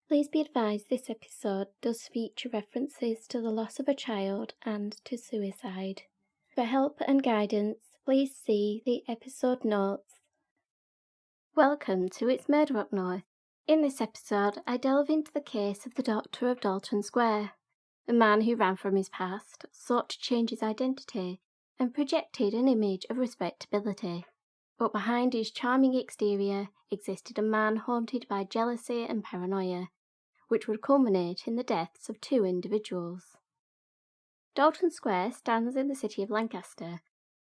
Please be advised this episode does feature references to the loss of a child and to suicide. For help and guidance, please see the episode notes. Welcome to It's Murder Up North. In this episode, I delve into the case of the doctor of Dalton Square, a man who ran from his past, sought to change his identity, and projected an image of respectability. But behind his charming exterior existed a man haunted by jealousy and paranoia, which would culminate in the deaths of two individuals. Dalton Square stands in the city of Lancaster,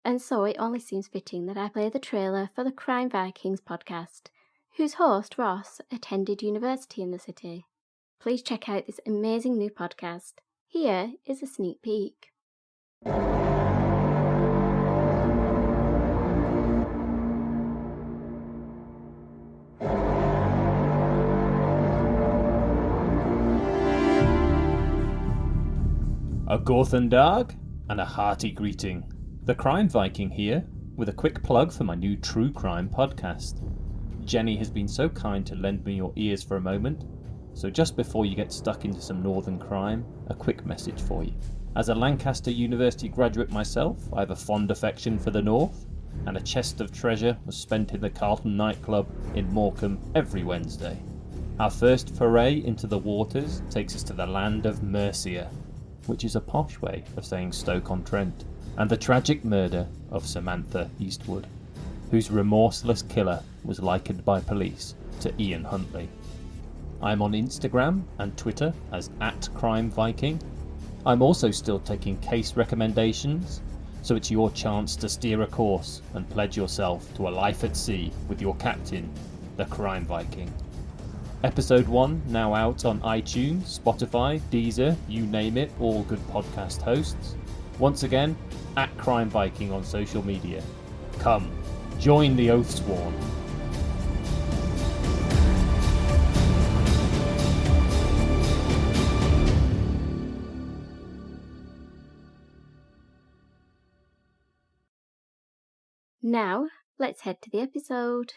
and so it only seems fitting that I play the trailer for the Crime Vikings podcast, whose host, Ross, attended university in the city. Please check out this amazing new podcast. Here is a sneak peek. A Gorthan Dag and a hearty greeting. The Crime Viking here, with a quick plug for my new true crime podcast. Jenny has been so kind to lend me your ears for a moment, so just before you get stuck into some northern crime, a quick message for you. As a Lancaster University graduate myself, I have a fond affection for the north, and a chest of treasure was spent in the Carlton nightclub in Morecambe every Wednesday. Our first foray into the waters takes us to the land of Mercia, which is a posh way of saying Stoke-on-Trent, and the tragic murder of Samantha Eastwood, whose remorseless killer was likened by police to Ian Huntley. I'm on Instagram and Twitter as @CrimeViking. I'm also still taking case recommendations, so it's your chance to steer a course and pledge yourself to a life at sea with your captain, the Crime Viking. Episode 1 now out on iTunes, Spotify, Deezer, you name it, all good podcast hosts. Once again, @CrimeViking on social media. Come, join the Oathsworn. Now, let's head to the episode.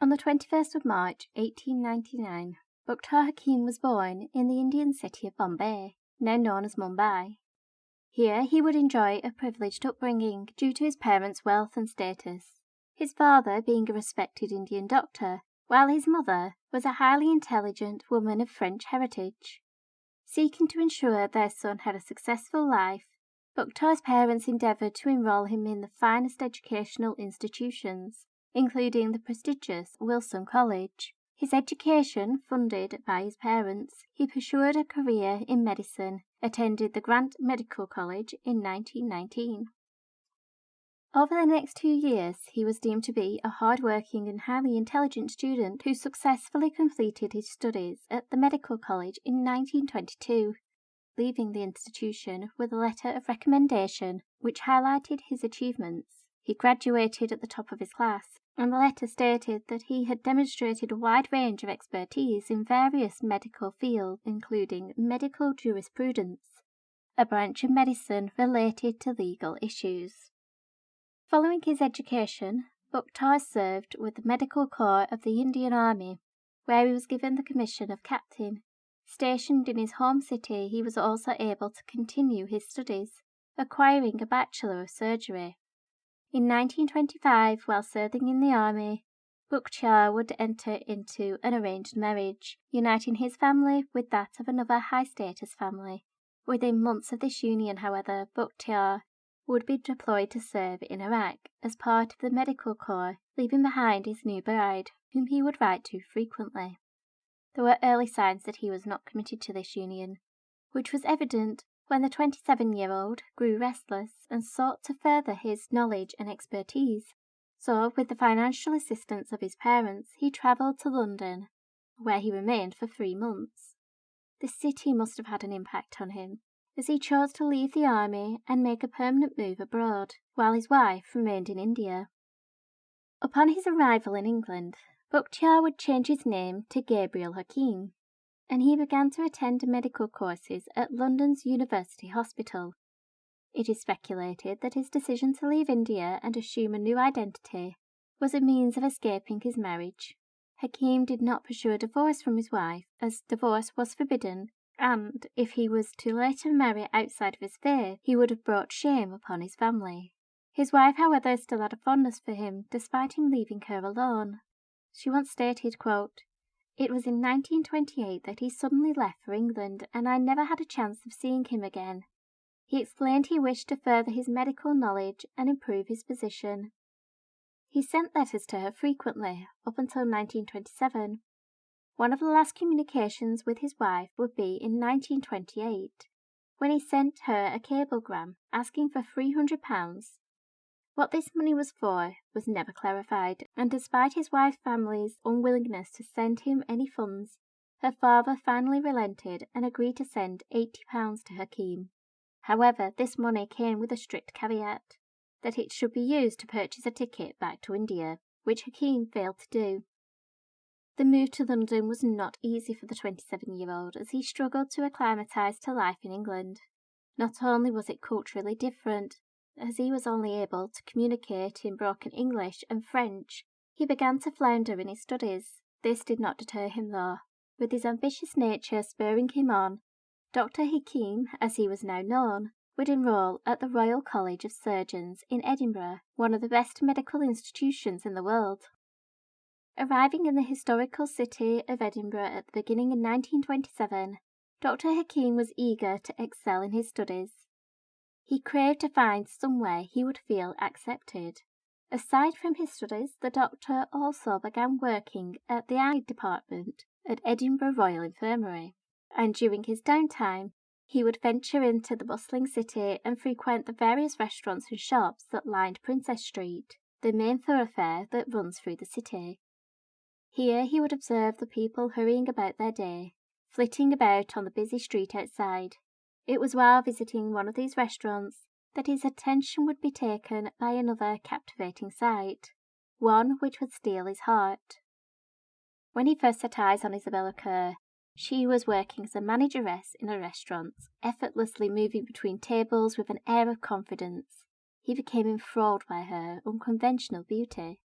On the 21st of March, 1899, Mukhtar Hakim was born in the Indian city of Bombay, now known as Mumbai. Here he would enjoy a privileged upbringing due to his parents' wealth and status, his father being a respected Indian doctor, while his mother was a highly intelligent woman of French heritage. Seeking to ensure their son had a successful life, Mukhtar's parents endeavoured to enrol him in the finest educational institutions, including the prestigious Wilson College. His education funded by his parents, he pursued a career in medicine, attended the Grant Medical College in 1919. Over the next 2 years, he was deemed to be a hard-working and highly intelligent student who successfully completed his studies at the Medical College in 1922, leaving the institution with a letter of recommendation which highlighted his achievements. He graduated at the top of his class, and the letter stated that he had demonstrated a wide range of expertise in various medical fields, including medical jurisprudence, a branch of medicine related to legal issues. Following his education, Mukhtar served with the Medical Corps of the Indian Army, where he was given the commission of captain. Stationed in his home city, he was also able to continue his studies, acquiring a Bachelor of Surgery. In 1925, while serving in the army, Mukhtar would enter into an arranged marriage, uniting his family with that of another high-status family. Within months of this union, however, Mukhtar would be deployed to serve in Iraq as part of the Medical Corps, leaving behind his new bride, whom he would write to frequently. There were early signs that he was not committed to this union, which was evident when the 27-year-old grew restless and sought to further his knowledge and expertise. So, with the financial assistance of his parents, he travelled to London, where he remained for 3 months. The city must have had an impact on him, as he chose to leave the army and make a permanent move abroad, while his wife remained in India. Upon his arrival in England, Mukhtar would change his name to Gabriel Hakim. and he began to attend medical courses at London's University Hospital. It is speculated that his decision to leave India and assume a new identity was a means of escaping his marriage. Hakim did not pursue a divorce from his wife, as divorce was forbidden, and if he was to later marry outside of his faith, he would have brought shame upon his family. His wife, however, still had a fondness for him, despite him leaving her alone. She once stated, quote, "It was in 1928 that he suddenly left for England, and I never had a chance of seeing him again. He explained he wished to further his medical knowledge and improve his position. He sent letters to her frequently, up until 1927. One of the last communications with his wife would be in 1928, when he sent her a cablegram asking for £300. What this money was for was never clarified, and despite his wife's family's unwillingness to send him any funds, her father finally relented and agreed to send £80 to Hakim. However, this money came with a strict caveat, that it should be used to purchase a ticket back to India, which Hakim failed to do. The move to London was not easy for the 27-year-old, as he struggled to acclimatise to life in England. Not only was it culturally different, as he was only able to communicate in broken English and French, he began to flounder in his studies. This did not deter him though. With his ambitious nature spurring him on, Dr. Hakim, as he was now known, would enrol at the Royal College of Surgeons in Edinburgh, one of the best medical institutions in the world. Arriving in the historical city of Edinburgh at the beginning of 1927, Dr. Hakim was eager to excel in his studies. He craved to find somewhere he would feel accepted. Aside from his studies, the doctor also began working at the eye department at Edinburgh Royal Infirmary, and during his downtime, he would venture into the bustling city and frequent the various restaurants and shops that lined Princess Street, the main thoroughfare that runs through the city. Here he would observe the people hurrying about their day, flitting about on the busy street outside. It was while visiting one of these restaurants that his attention would be taken by another captivating sight, one which would steal his heart. When he first set eyes on Isabella Kerr, she was working as a manageress in a restaurant, effortlessly moving between tables with an air of confidence. He became enthralled by her unconventional beauty.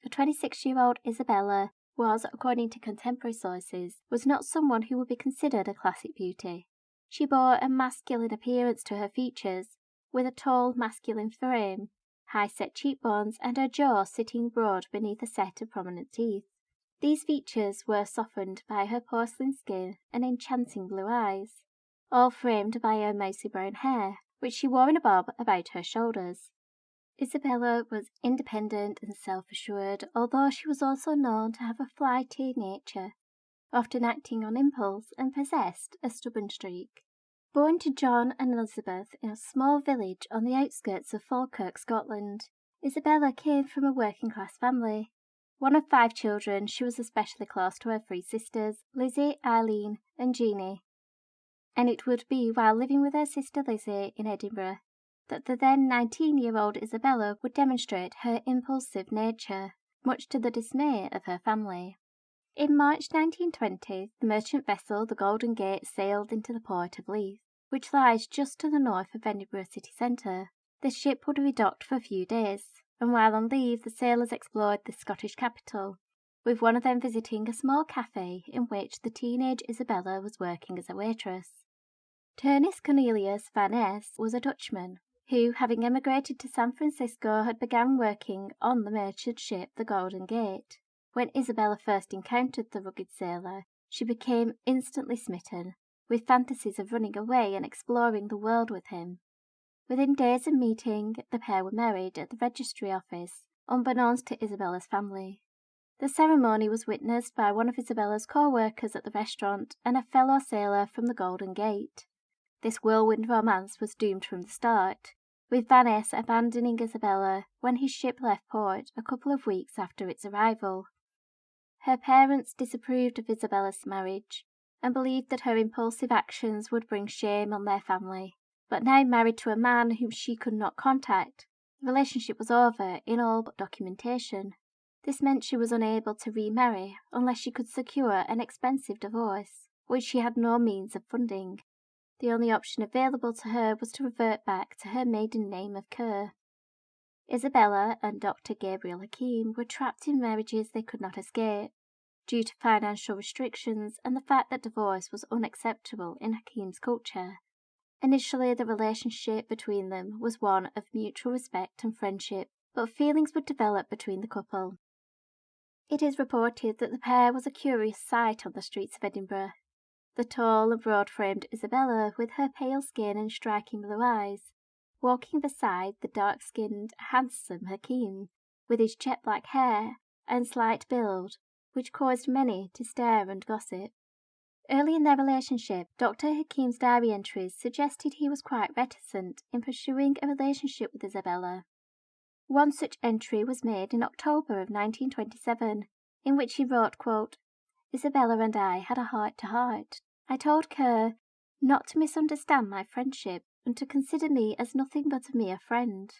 The 26-year-old Isabella was, according to contemporary sources, was not someone who would be considered a classic beauty. She bore a masculine appearance to her features, with a tall masculine frame, high-set cheekbones, and her jaw sitting broad beneath a set of prominent teeth. These features were softened by her porcelain skin and enchanting blue eyes, all framed by her mousy brown hair, which she wore in a bob about her shoulders. Isabella was independent and self-assured, although she was also known to have a flighty nature, often acting on impulse, and possessed a stubborn streak. Born to John and Elizabeth in a small village on the outskirts of Falkirk, Scotland, Isabella came from a working-class family. One of 5 children, she was especially close to her 3 sisters, Lizzie, Eileen, and Jeanie. And it would be while living with her sister Lizzie in Edinburgh that the then 19-year-old Isabella would demonstrate her impulsive nature, much to the dismay of her family. In March 1920, the merchant vessel the Golden Gate sailed into the port of Leith, which lies just to the north of Edinburgh city centre. The ship would be docked for a few days, and while on leave the sailors explored the Scottish capital, with one of them visiting a small cafe in which the teenage Isabella was working as a waitress. Turnus Cornelius van Es was a Dutchman, who, having emigrated to San Francisco, had begun working on the merchant ship the Golden Gate. When Isabella first encountered the rugged sailor, she became instantly smitten, with fantasies of running away and exploring the world with him. Within days of meeting, the pair were married at the registry office, unbeknownst to Isabella's family. The ceremony was witnessed by one of Isabella's co-workers at the restaurant and a fellow sailor from the Golden Gate. This whirlwind romance was doomed from the start, with Van Es abandoning Isabella when his ship left port a couple of weeks after its arrival. Her parents disapproved of Isabella's marriage and believed that her impulsive actions would bring shame on their family. But now married to a man whom she could not contact, the relationship was over in all but documentation. This meant she was unable to remarry unless she could secure an expensive divorce, which she had no means of funding. The only option available to her was to revert back to her maiden name of Kerr. Isabella and Dr. Gabriel Hakim were trapped in marriages they could not escape, due to financial restrictions and the fact that divorce was unacceptable in Hakim's culture. Initially, the relationship between them was one of mutual respect and friendship, but feelings would develop between the couple. It is reported that the pair was a curious sight on the streets of Edinburgh. The tall and broad-framed Isabella, with her pale skin and striking blue eyes, walking beside the dark-skinned, handsome Hakim, with his jet-black hair and slight build, which caused many to stare and gossip. Early in their relationship, Dr. Hakim's diary entries suggested he was quite reticent in pursuing a relationship with Isabella. One such entry was made in October of 1927, in which he wrote, quote, "Isabella and I had a heart-to-heart. I told Kerr not to misunderstand my friendship and to consider me as nothing but a mere friend."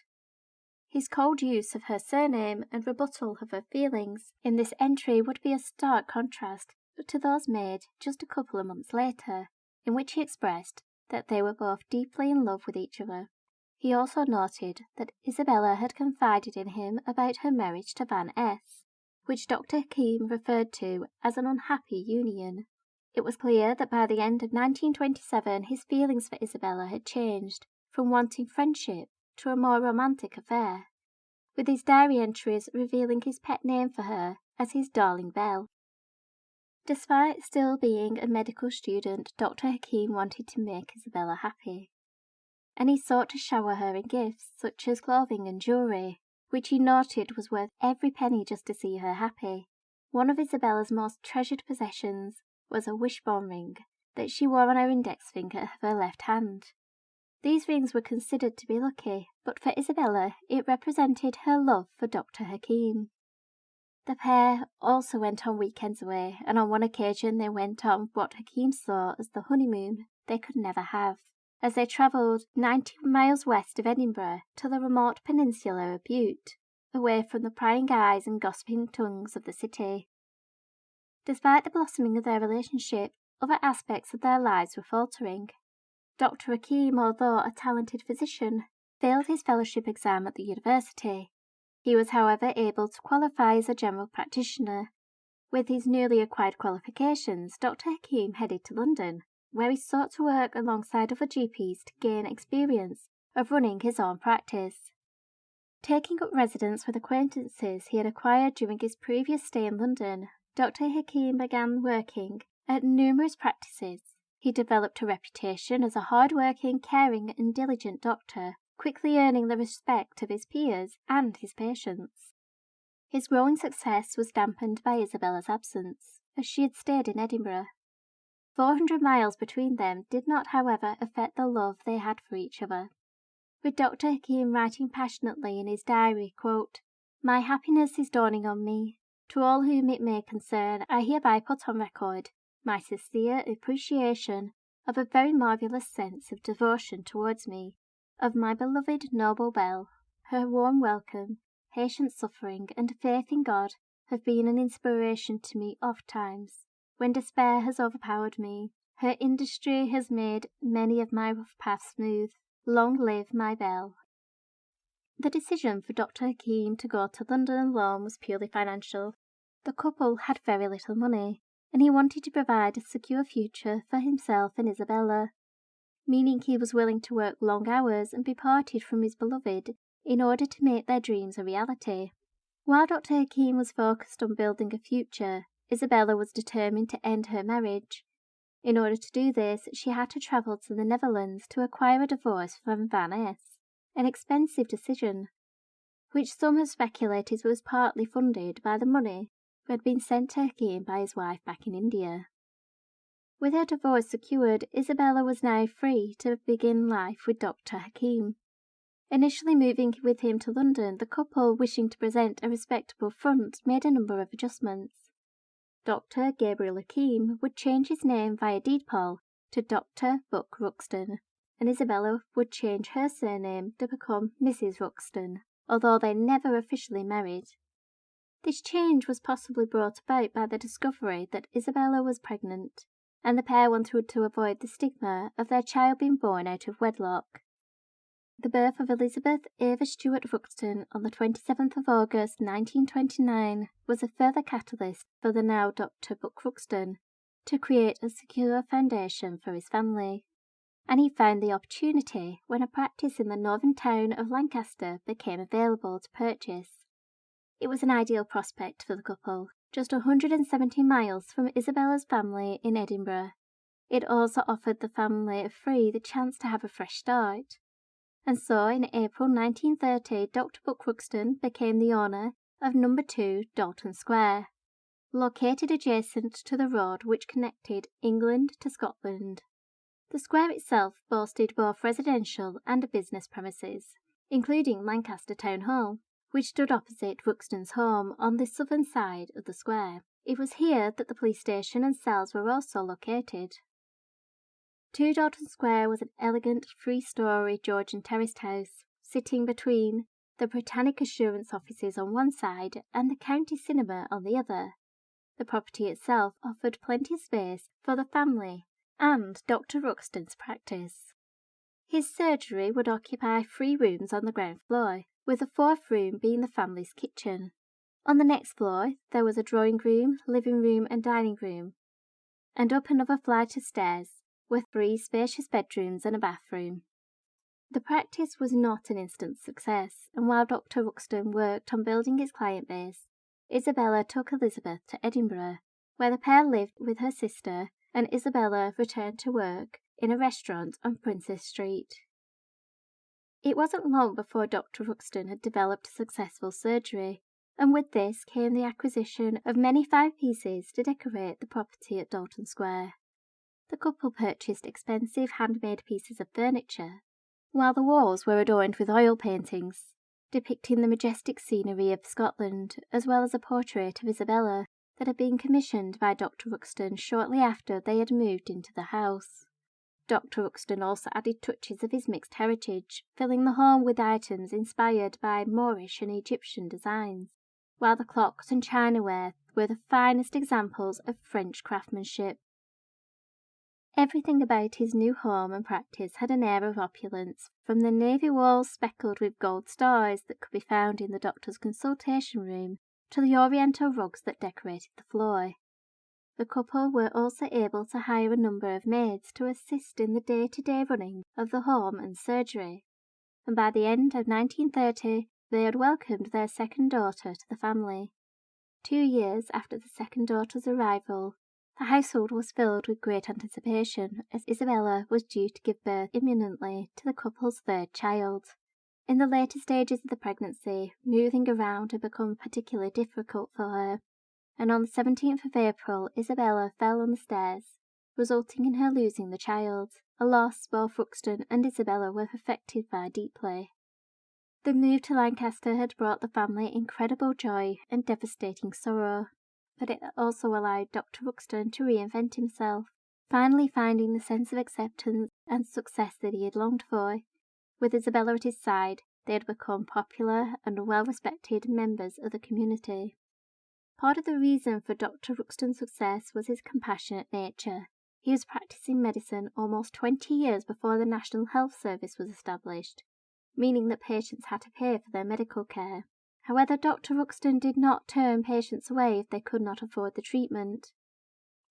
His cold use of her surname and rebuttal of her feelings in this entry would be a stark contrast to those made just a couple of months later, in which he expressed that they were both deeply in love with each other. He also noted that Isabella had confided in him about her marriage to Van S., which Dr. Hakim referred to as an unhappy union. It was clear that by the end of 1927 his feelings for Isabella had changed from wanting friendship to a more romantic affair, with his diary entries revealing his pet name for her as his darling Belle. Despite still being a medical student, Dr. Hakim wanted to make Isabella happy, and he sought to shower her in gifts such as clothing and jewellery, which he noted was worth every penny just to see her happy. One of Isabella's most treasured possessions was a wishbone ring that she wore on her index finger of her left hand. These rings were considered to be lucky, but for Isabella it represented her love for Dr. Hakim. The pair also went on weekends away, and on one occasion they went on what Hakim saw as the honeymoon they could never have, as they travelled 90 miles west of Edinburgh to the remote peninsula of Bute, away from the prying eyes and gossiping tongues of the city. Despite the blossoming of their relationship, other aspects of their lives were faltering. Dr. Hakim, although a talented physician, failed his fellowship exam at the university. He was, however, able to qualify as a general practitioner. With his newly acquired qualifications, Dr. Hakim headed to London, where he sought to work alongside other GPs to gain experience of running his own practice. Taking up residence with acquaintances he had acquired during his previous stay in London, Dr. Hakim began working at numerous practices. He developed a reputation as a hard-working, caring and diligent doctor, quickly earning the respect of his peers and his patients. His growing success was dampened by Isabella's absence, as she had stayed in Edinburgh. 400 miles between them did not, however, affect the love they had for each other. With Dr. Hakim writing passionately in his diary, quote, "My happiness is dawning on me. To all whom it may concern, I hereby put on record my sincere appreciation of a very marvellous sense of devotion towards me, of my beloved noble Belle. Her warm welcome, patient suffering, and faith in God have been an inspiration to me oft times, when despair has overpowered me. Her industry has made many of my rough paths smooth. Long live my Belle." The decision for Dr. Hakim to go to London alone was purely financial. The couple had very little money, and he wanted to provide a secure future for himself and Isabella, meaning he was willing to work long hours and be parted from his beloved in order to make their dreams a reality. While Dr. Hakim was focused on building a future, Isabella was determined to end her marriage. In order to do this, she had to travel to the Netherlands to acquire a divorce from Van S., an expensive decision, which some have speculated was partly funded by the money who had been sent to Hakim by his wife back in India. With her divorce secured, Isabella was now free to begin life with Dr. Hakim. Initially moving with him to London, the couple, wishing to present a respectable front, made a number of adjustments. Dr. Gabriel Hakim would change his name via deed poll to Dr. Buck Ruxton, and Isabella would change her surname to become Mrs. Ruxton, although they never officially married. This change was possibly brought about by the discovery that Isabella was pregnant. and the pair wanted to avoid the stigma of their child being born out of wedlock. The birth of Elizabeth Ava Stewart Ruxton on the 27th of August 1929 was a further catalyst for the now Dr. Buck Ruxton to create a secure foundation for his family, and he found the opportunity when a practice in the northern town of Lancaster became available to purchase. It was an ideal prospect for the couple, just 170 miles from Isabella's family in Edinburgh. It also offered the family of three the chance to have a fresh start. And so in April 1930, Dr. Buck Ruxton became the owner of No. 2 Dalton Square, located adjacent to the road which connected England to Scotland. The square itself boasted both residential and business premises, including Lancaster Town Hall, which stood opposite Ruxton's home on the southern side of the square. It was here that the police station and cells were also located. 2 Dalton Square was an elegant 3-storey Georgian terraced house, sitting between the Britannic Assurance offices on one side and the county cinema on the other. The property itself offered plenty of space for the family and Dr. Ruxton's practice. His surgery would occupy 3 rooms on the ground floor, with the 4th room being the family's kitchen. On the next floor there was a drawing room, living room and dining room, and up another flight of stairs with 3 spacious bedrooms and a bathroom. The practice was not an instant success, and while Dr. Ruxton worked on building his client base, Isabella took Elizabeth to Edinburgh, where the pair lived with her sister, and Isabella returned to work in a restaurant on Princess Street. It wasn't long before Dr. Ruxton had developed a successful surgery, and with this came the acquisition of many fine pieces to decorate the property at Dalton Square. The couple purchased expensive handmade pieces of furniture, while the walls were adorned with oil paintings, depicting the majestic scenery of Scotland, as well as a portrait of Isabella that had been commissioned by Dr. Ruxton shortly after they had moved into the house. Dr. Ruxton also added touches of his mixed heritage, filling the home with items inspired by Moorish and Egyptian designs, while the clocks and chinaware were the finest examples of French craftsmanship. Everything about his new home and practice had an air of opulence, from the navy walls speckled with gold stars that could be found in the doctor's consultation room to the oriental rugs that decorated the floor. The couple were also able to hire a number of maids to assist in the day-to-day running of the home and surgery, and by the end of 1930 they had welcomed their second daughter to the family. 2 years after the second daughter's arrival, the household was filled with great anticipation, as Isabella was due to give birth imminently to the couple's 3rd child. In the later stages of the pregnancy, moving around had become particularly difficult for her, and on the 17th of April, Isabella fell on the stairs, resulting in her losing the child, a loss both Ruxton and Isabella were affected by deeply. The move to Lancaster had brought the family incredible joy and devastating sorrow, but it also allowed Dr. Ruxton to reinvent himself, finally finding the sense of acceptance and success that he had longed for. With Isabella at his side, they had become popular and well-respected members of the community. Part of the reason for Dr. Ruxton's success was his compassionate nature. He was practicing medicine almost 20 years before the National Health Service was established, meaning that patients had to pay for their medical care. However, Dr. Ruxton did not turn patients away if they could not afford the treatment.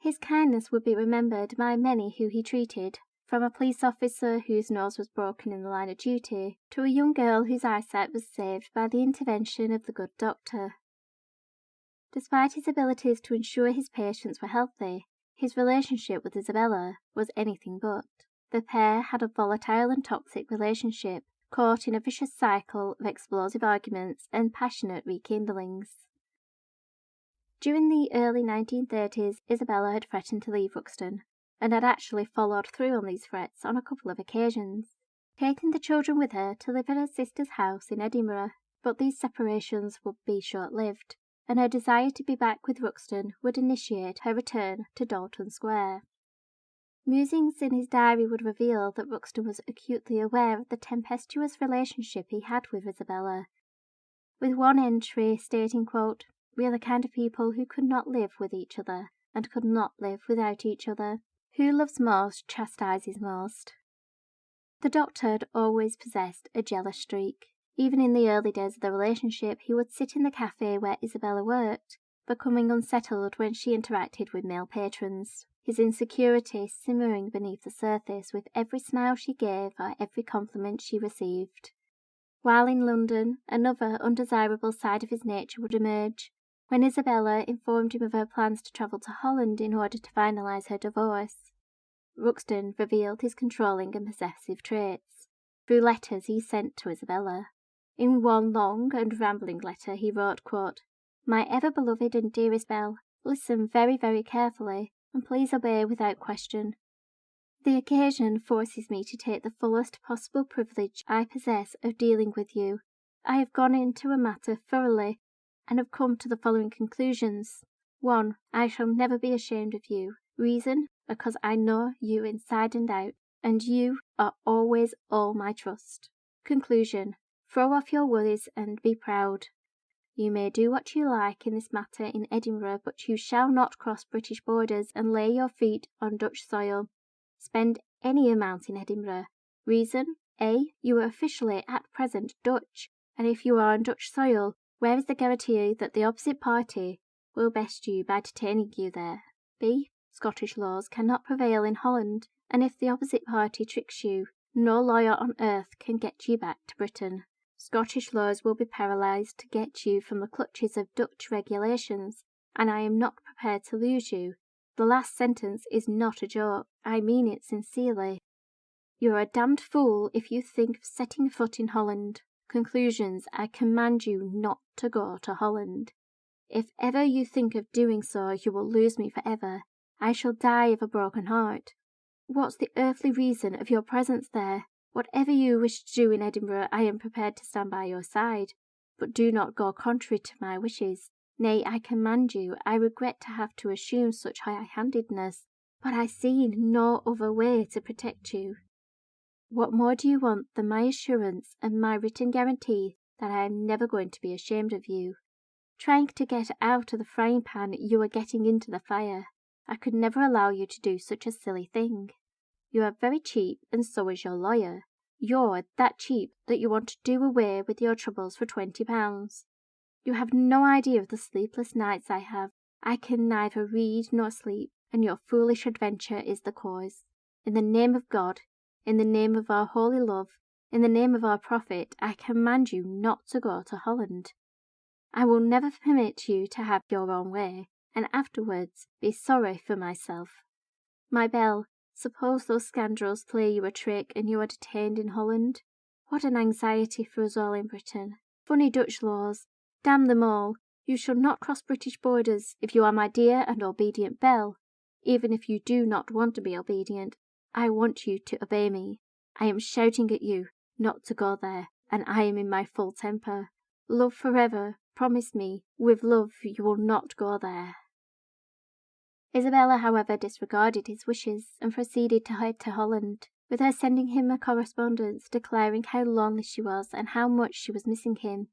His kindness would be remembered by many who he treated, from a police officer whose nose was broken in the line of duty, to a young girl whose eyesight was saved by the intervention of the good doctor. Despite his abilities to ensure his patients were healthy, his relationship with Isabella was anything but. The pair had a volatile and toxic relationship, caught in a vicious cycle of explosive arguments and passionate rekindlings. During the early 1930s, Isabella had threatened to leave Ruxton, and had actually followed through on these threats on a couple of occasions, taking the children with her to live at her sister's house in Edinburgh. But these separations would be short-lived, and her desire to be back with Ruxton would initiate her return to Dalton Square. Musings in his diary would reveal that Ruxton was acutely aware of the tempestuous relationship he had with Isabella, with one entry stating, quote, "We are the kind of people who could not live with each other, and could not live without each other." Who loves most chastises most. The doctor had always possessed a jealous streak. Even in the early days of the relationship, he would sit in the cafe where Isabella worked, becoming unsettled when she interacted with male patrons, his insecurity simmering beneath the surface with every smile she gave or every compliment she received. While in London, another undesirable side of his nature would emerge. When Isabella informed him of her plans to travel to Holland in order to finalise her divorce, Ruxton revealed his controlling and possessive traits through letters he sent to Isabella. In one long and rambling letter he wrote, quote, "My ever-beloved and dearest Belle, listen very, very carefully, and please obey without question. The occasion forces me to take the fullest possible privilege I possess of dealing with you. I have gone into a matter thoroughly, and have come to the following conclusions. 1. I shall never be ashamed of you. Reason, because I know you inside and out, and you are always all my trust. Conclusion, throw off your worries and be proud. You may do what you like in this matter in Edinburgh, but you shall not cross British borders and lay your feet on Dutch soil. Spend any amount in Edinburgh. Reason, A. You are officially at present Dutch, and if you are on Dutch soil, where is the guarantee that the opposite party will best you by detaining you there? B. Scottish laws cannot prevail in Holland, and if the opposite party tricks you, no lawyer on earth can get you back to Britain. Scottish laws will be paralysed to get you from the clutches of Dutch regulations, and I am not prepared to lose you. The last sentence is not a joke. I mean it sincerely. You are a damned fool if you think of setting foot in Holland. Conclusions, I command you not to go to Holland. If ever you think of doing so, you will lose me forever. I shall die of a broken heart. What's the earthly reason of your presence there? Whatever you wish to do in Edinburgh, I am prepared to stand by your side, but do not go contrary to my wishes. Nay, I command you, I regret to have to assume such high-handedness, but I see no other way to protect you. What more do you want than my assurance and my written guarantee that I am never going to be ashamed of you? Trying to get out of the frying pan, you are getting into the fire. I could never allow you to do such a silly thing. You are very cheap, and so is your lawyer. You're that cheap that you want to do away with your troubles for £20. You have no idea of the sleepless nights I have. I can neither read nor sleep, and your foolish adventure is the cause. In the name of God, in the name of our holy love, in the name of our prophet, I command you not to go to Holland. I will never permit you to have your own way, and afterwards be sorry for myself. My Belle, suppose those scoundrels play you a trick and you are detained in Holland? What an anxiety for us all in Britain. Funny Dutch laws. Damn them all. You shall not cross British borders if you are my dear and obedient Belle. Even if you do not want to be obedient, I want you to obey me. I am shouting at you not to go there, and I am in my full temper. Love forever. Promise me, with love, you will not go there. Isabella, however, disregarded his wishes and proceeded to head to Holland, with her sending him a correspondence declaring how lonely she was and how much she was missing him.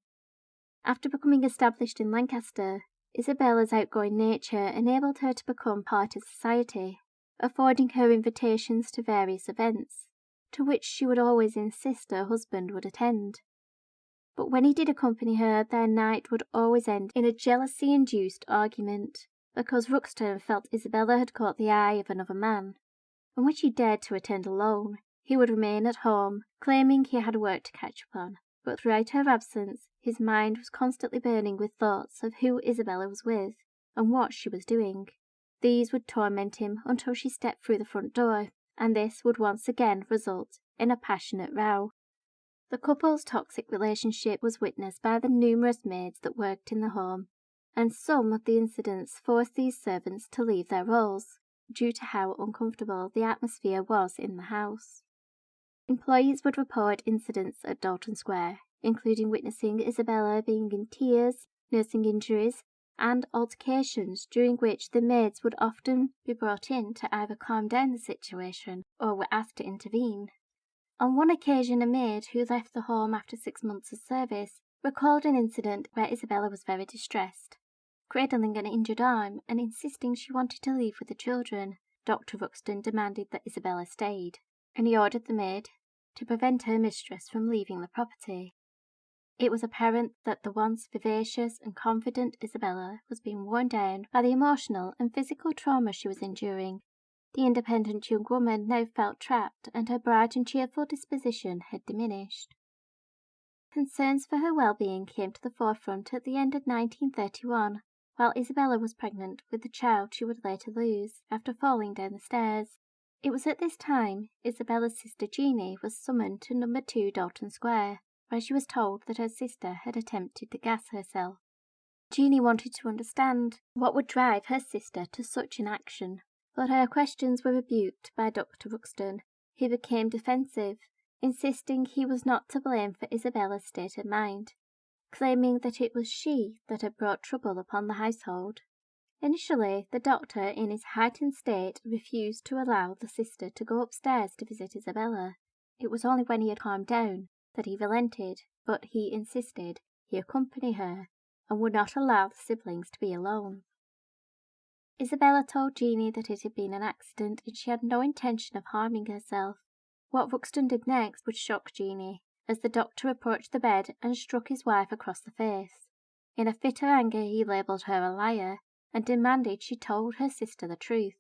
After becoming established in Lancaster, Isabella's outgoing nature enabled her to become part of society, affording her invitations to various events, to which she would always insist her husband would attend. But when he did accompany her, their night would always end in a jealousy-induced argument, because Ruxton felt Isabella had caught the eye of another man, and when she dared to attend alone, he would remain at home, claiming he had work to catch up on. But throughout her absence, his mind was constantly burning with thoughts of who Isabella was with, and what she was doing. These would torment him until she stepped through the front door, and this would once again result in a passionate row. The couple's toxic relationship was witnessed by the numerous maids that worked in the home, and some of the incidents forced these servants to leave their roles, due to how uncomfortable the atmosphere was in the house. Employees would report incidents at Dalton Square, including witnessing Isabella being in tears, nursing injuries, and altercations during which the maids would often be brought in to either calm down the situation or were asked to intervene. On one occasion, a maid who left the home after 6 months of service recalled an incident where Isabella was very distressed, cradling an injured arm and insisting she wanted to leave with the children, Dr. Ruxton demanded that Isabella stayed, and he ordered the maid to prevent her mistress from leaving the property. It was apparent that the once vivacious and confident Isabella was being worn down by the emotional and physical trauma she was enduring. The independent young woman now felt trapped, and her bright and cheerful disposition had diminished. Concerns for her well-being came to the forefront at the end of 1931, while Isabella was pregnant with the child she would later lose after falling down the stairs. It was at this time Isabella's sister Jeanie was summoned to number 2 Dalton Square, where she was told that her sister had attempted to gas herself. Jeanie wanted to understand what would drive her sister to such an action, but her questions were rebuked by Dr. Ruxton, who became defensive, insisting he was not to blame for Isabella's state of mind, claiming that it was she that had brought trouble upon the household. Initially, the doctor, in his heightened state, refused to allow the sister to go upstairs to visit Isabella. It was only when he had calmed down that he relented, but he insisted he accompany her and would not allow the siblings to be alone. Isabella told Jeanie that it had been an accident and she had no intention of harming herself. What Ruxton did next would shock Jeanie, as the doctor approached the bed and struck his wife across the face. In a fit of anger he labelled her a liar and demanded she told her sister the truth.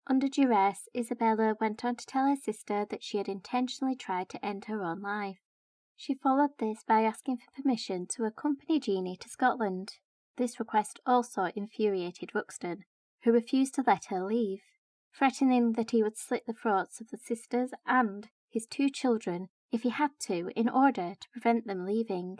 Under duress, Isabella went on to tell her sister that she had intentionally tried to end her own life. She followed this by asking for permission to accompany Jeanie to Scotland. This request also infuriated Ruxton, who refused to let her leave, threatening that he would slit the throats of the sisters and his 2 children if he had to in order to prevent them leaving.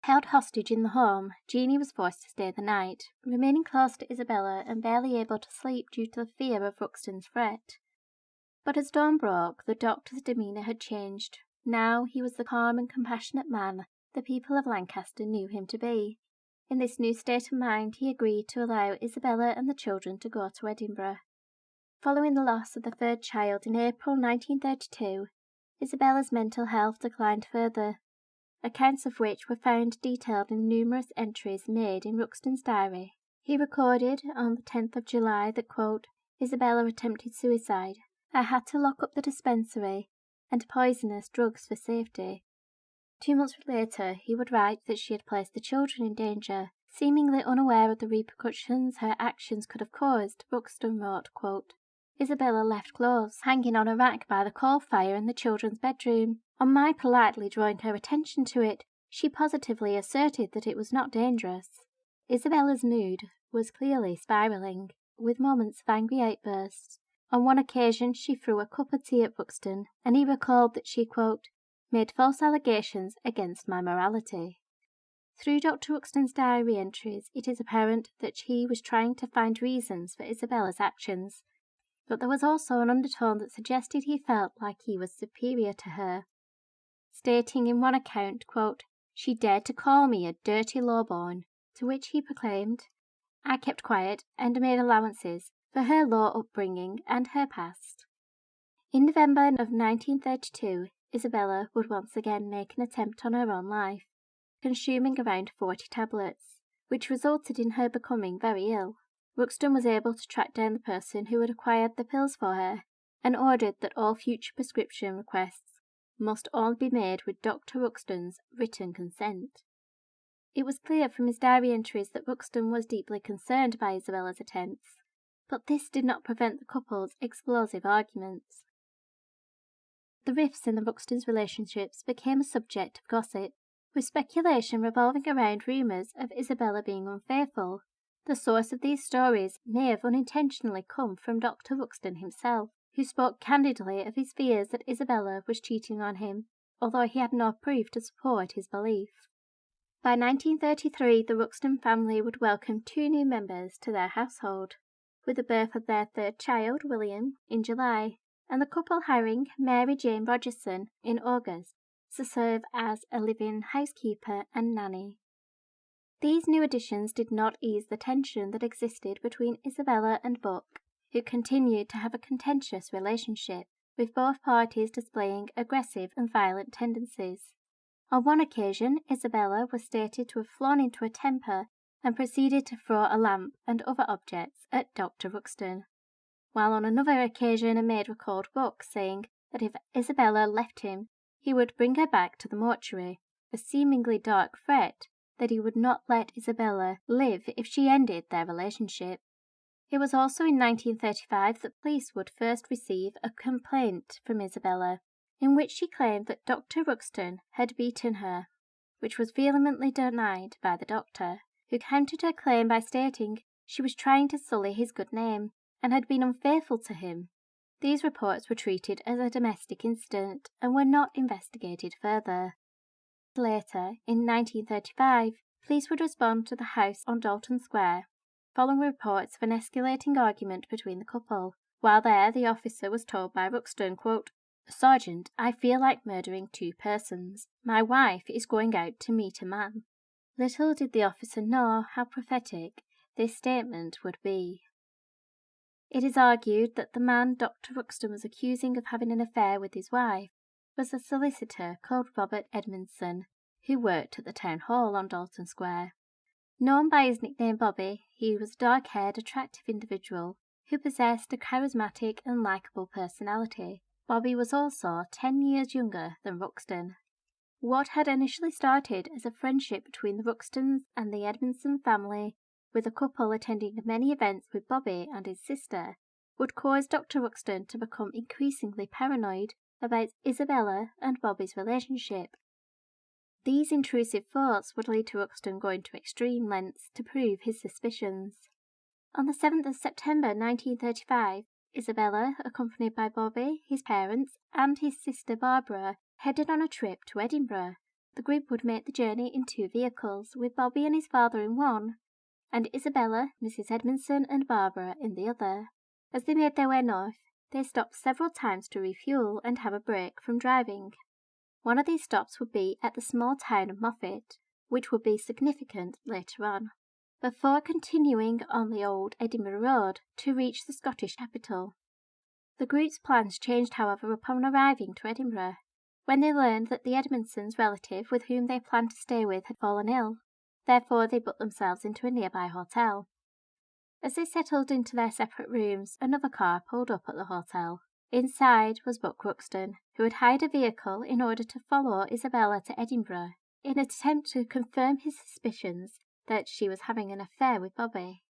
Held hostage in the home, Jeanie was forced to stay the night, remaining close to Isabella and barely able to sleep due to the fear of Ruxton's threat. But as dawn broke, the doctor's demeanour had changed. Now he was the calm and compassionate man the people of Lancaster knew him to be. In this new state of mind, he agreed to allow Isabella and the children to go to Edinburgh. Following the loss of the 3rd child in April 1932, Isabella's mental health declined further, accounts of which were found detailed in numerous entries made in Ruxton's diary. He recorded on the 10th of July that, quote, Isabella attempted suicide. I had to lock up the dispensary and poisonous drugs for safety. 2 months later, he would write that she had placed the children in danger. Seemingly unaware of the repercussions her actions could have caused, Ruxton wrote, quote, Isabella left clothes hanging on a rack by the coal fire in the children's bedroom. On my politely drawing her attention to it, she positively asserted that it was not dangerous. Isabella's mood was clearly spiralling, with moments of angry outbursts. On one occasion she threw a cup of tea at Ruxton, and he recalled that she, quote, made false allegations against my morality. Through Dr. Ruxton's diary entries, it is apparent that he was trying to find reasons for Isabella's actions, but there was also an undertone that suggested he felt like he was superior to her, stating in one account, quote, she dared to call me a dirty lowborn, to which he proclaimed, I kept quiet and made allowances for her low upbringing and her past. In November of 1932, Isabella would once again make an attempt on her own life, consuming around 40 tablets, which resulted in her becoming very ill. Ruxton was able to track down the person who had acquired the pills for her and ordered that all future prescription requests must all be made with Dr. Ruxton's written consent. It was clear from his diary entries that Ruxton was deeply concerned by Isabella's attempts, but this did not prevent the couple's explosive arguments. The rifts in the Ruxtons' relationships became a subject of gossip, with speculation revolving around rumours of Isabella being unfaithful. The source of these stories may have unintentionally come from Dr. Ruxton himself, who spoke candidly of his fears that Isabella was cheating on him, although he had no proof to support his belief. By 1933, the Ruxton family would welcome 2 new members to their household, with the birth of their 3rd child, William, in July, and the couple hiring Mary Jane Rogerson in August to serve as a live-in housekeeper and nanny. These new additions did not ease the tension that existed between Isabella and Buck, who continued to have a contentious relationship, with both parties displaying aggressive and violent tendencies. On one occasion, Isabella was stated to have flown into a temper and proceeded to throw a lamp and other objects at Dr. Ruxton. while on another occasion a maid recalled Buck saying that if Isabella left him, he would bring her back to the mortuary, a seemingly dark threat that he would not let Isabella live if she ended their relationship. It was also in 1935 that police would first receive a complaint from Isabella, in which she claimed that Dr. Ruxton had beaten her, which was vehemently denied by the doctor, who countered her claim by stating she was trying to sully his good name and had been unfaithful to him. These reports were treated as a domestic incident and were not investigated further. Later, in 1935, police would respond to the house on Dalton Square, following reports of an escalating argument between the couple. While there, the officer was told by Ruxton, quote, "Sergeant, I feel like murdering two persons. My wife is going out to meet a man." Little did the officer know how prophetic this statement would be. It is argued that the man Dr. Ruxton was accusing of having an affair with his wife was a solicitor called Robert Edmondson, who worked at the town hall on Dalton Square. Known by his nickname Bobby, he was a dark-haired, attractive individual who possessed a charismatic and likeable personality. Bobby was also 10 years younger than Ruxton. What had initially started as a friendship between the Ruxtons and the Edmondson family, with the couple attending many events with Bobby and his sister, would cause Dr. Ruxton to become increasingly paranoid about Isabella and Bobby's relationship. These intrusive thoughts would lead to Ruxton going to extreme lengths to prove his suspicions. On the 7th of September 1935, Isabella, accompanied by Bobby, his parents, and his sister Barbara, headed on a trip to Edinburgh. The group would make the journey in 2 vehicles, with Bobby and his father in one, and Isabella, Mrs. Edmondson, and Barbara in the other. As they made their way north, they stopped several times to refuel and have a break from driving. One of these stops would be at the small town of Moffat, which would be significant later on, before continuing on the old Edinburgh Road to reach the Scottish capital. The group's plans changed, however, upon arriving to Edinburgh, when they learned that the Edmondsons' relative with whom they planned to stay with had fallen ill. Therefore, they booked themselves into a nearby hotel. As they settled into their separate rooms, another car pulled up at the hotel. Inside was Buck Ruxton, who had hired a vehicle in order to follow Isabella to Edinburgh, in an attempt to confirm his suspicions that she was having an affair with Bobby.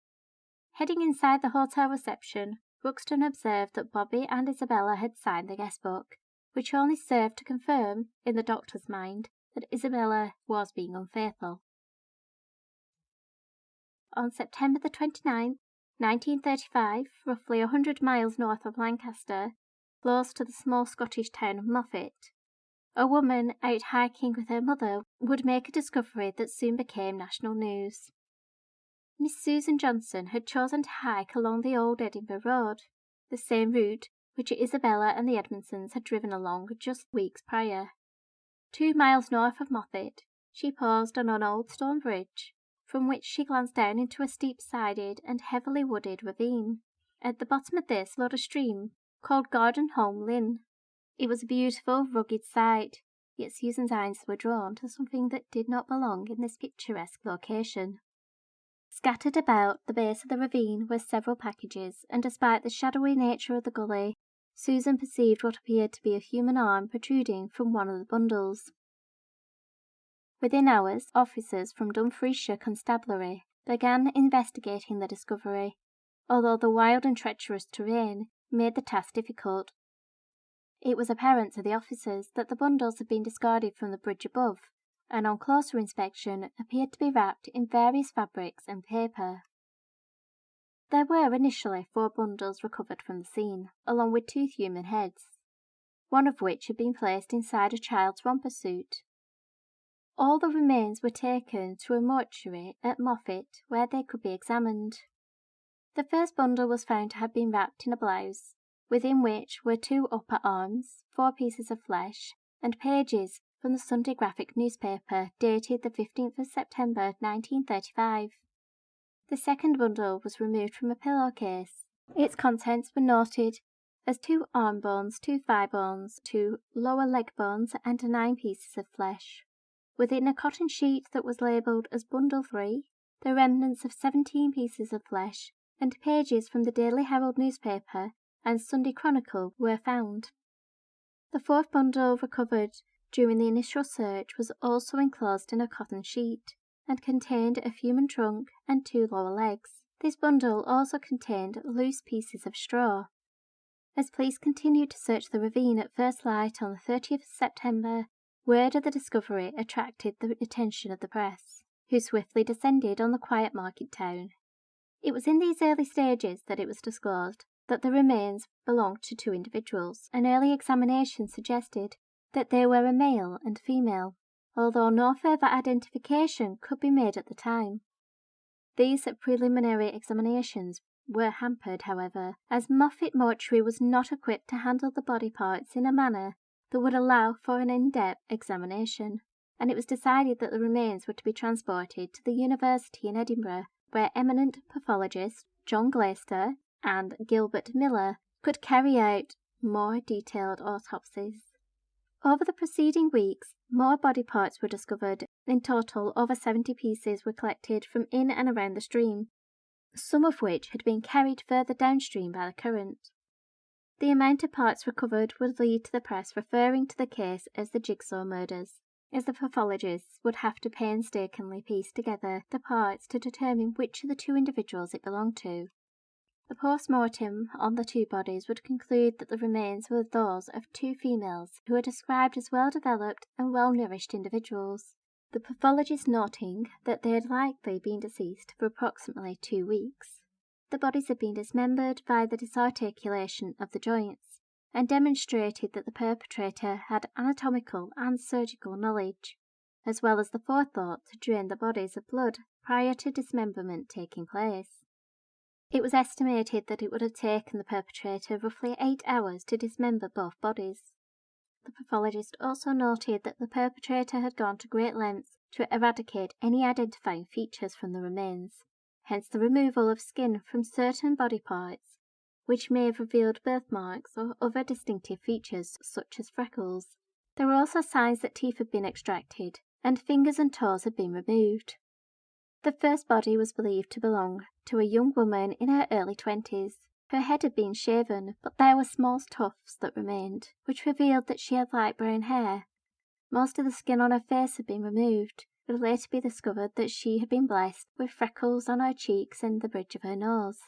Heading inside the hotel reception, Ruxton observed that Bobby and Isabella had signed the guest book, which only served to confirm, in the doctor's mind, that Isabella was being unfaithful. On September the 29th, 1935, roughly 100 miles north of Lancaster, close to the small Scottish town of Moffat, a woman out hiking with her mother would make a discovery that soon became national news. Miss Susan Johnson had chosen to hike along the old Edinburgh Road, the same route which Isabella and the Edmondsons had driven along just weeks prior. 2 miles north of Moffat, she paused on an old stone bridge, from which she glanced down into a steep-sided and heavily wooded ravine. At the bottom of this flowed a stream called Gordon Holme Lynn. It was a beautiful, rugged sight, yet Susan's eyes were drawn to something that did not belong in this picturesque location. Scattered about the base of the ravine were several packages, and despite the shadowy nature of the gully, Susan perceived what appeared to be a human arm protruding from one of the bundles. Within hours, officers from Dumfriesshire Constabulary began investigating the discovery, although the wild and treacherous terrain made the task difficult. It was apparent to the officers that the bundles had been discarded from the bridge above, and on closer inspection appeared to be wrapped in various fabrics and paper. There were initially 4 bundles recovered from the scene, along with 2 human heads, one of which had been placed inside a child's romper suit. All the remains were taken to a mortuary at Moffat, where they could be examined. The first bundle was found to have been wrapped in a blouse, within which were 2 upper arms, 4 pieces of flesh, and pages from the Sunday Graphic newspaper dated the 15th of September 1935. The second bundle was removed from a pillowcase. Its contents were noted as 2 arm bones, 2 thigh bones, 2 lower leg bones, and 9 pieces of flesh. Within a cotton sheet that was labelled as Bundle 3, the remnants of 17 pieces of flesh and pages from the Daily Herald newspaper and Sunday Chronicle were found. The fourth bundle recovered during the initial search was also enclosed in a cotton sheet and contained a human trunk and 2 lower legs. This bundle also contained loose pieces of straw. As police continued to search the ravine at first light on the 30th of September, word of the discovery attracted the attention of the press, who swiftly descended on the quiet market town. It was in these early stages that it was disclosed that the remains belonged to 2 individuals. An early examination suggested that they were a male and female, although no further identification could be made at the time. These preliminary examinations were hampered, however, as Moffat Mortuary was not equipped to handle the body parts in a manner that would allow for an in-depth examination, and it was decided that the remains were to be transported to the University in Edinburgh, where eminent pathologists John Glaister and Gilbert Miller could carry out more detailed autopsies. Over the preceding weeks, more body parts were discovered. In total, over 70 pieces were collected from in and around the stream, some of which had been carried further downstream by the current. The amount of parts recovered would lead to the press referring to the case as the Jigsaw Murders, as the pathologists would have to painstakingly piece together the parts to determine which of the 2 individuals it belonged to. The post-mortem on the 2 bodies would conclude that the remains were those of 2 females who are described as well-developed and well-nourished individuals, the pathologist noting that they had likely been deceased for approximately 2 weeks. The bodies had been dismembered by the disarticulation of the joints, and demonstrated that the perpetrator had anatomical and surgical knowledge, as well as the forethought to drain the bodies of blood prior to dismemberment taking place. It was estimated that it would have taken the perpetrator roughly 8 hours to dismember both bodies. The pathologist also noted that the perpetrator had gone to great lengths to eradicate any identifying features from the remains, hence the removal of skin from certain body parts, which may have revealed birthmarks or other distinctive features such as freckles. There were also signs that teeth had been extracted, and fingers and toes had been removed. The first body was believed to belong to a young woman in her early 20s. Her head had been shaven, but there were small tufts that remained, which revealed that she had light brown hair. Most of the skin on her face had been removed. It would later be discovered that she had been blessed with freckles on her cheeks and the bridge of her nose.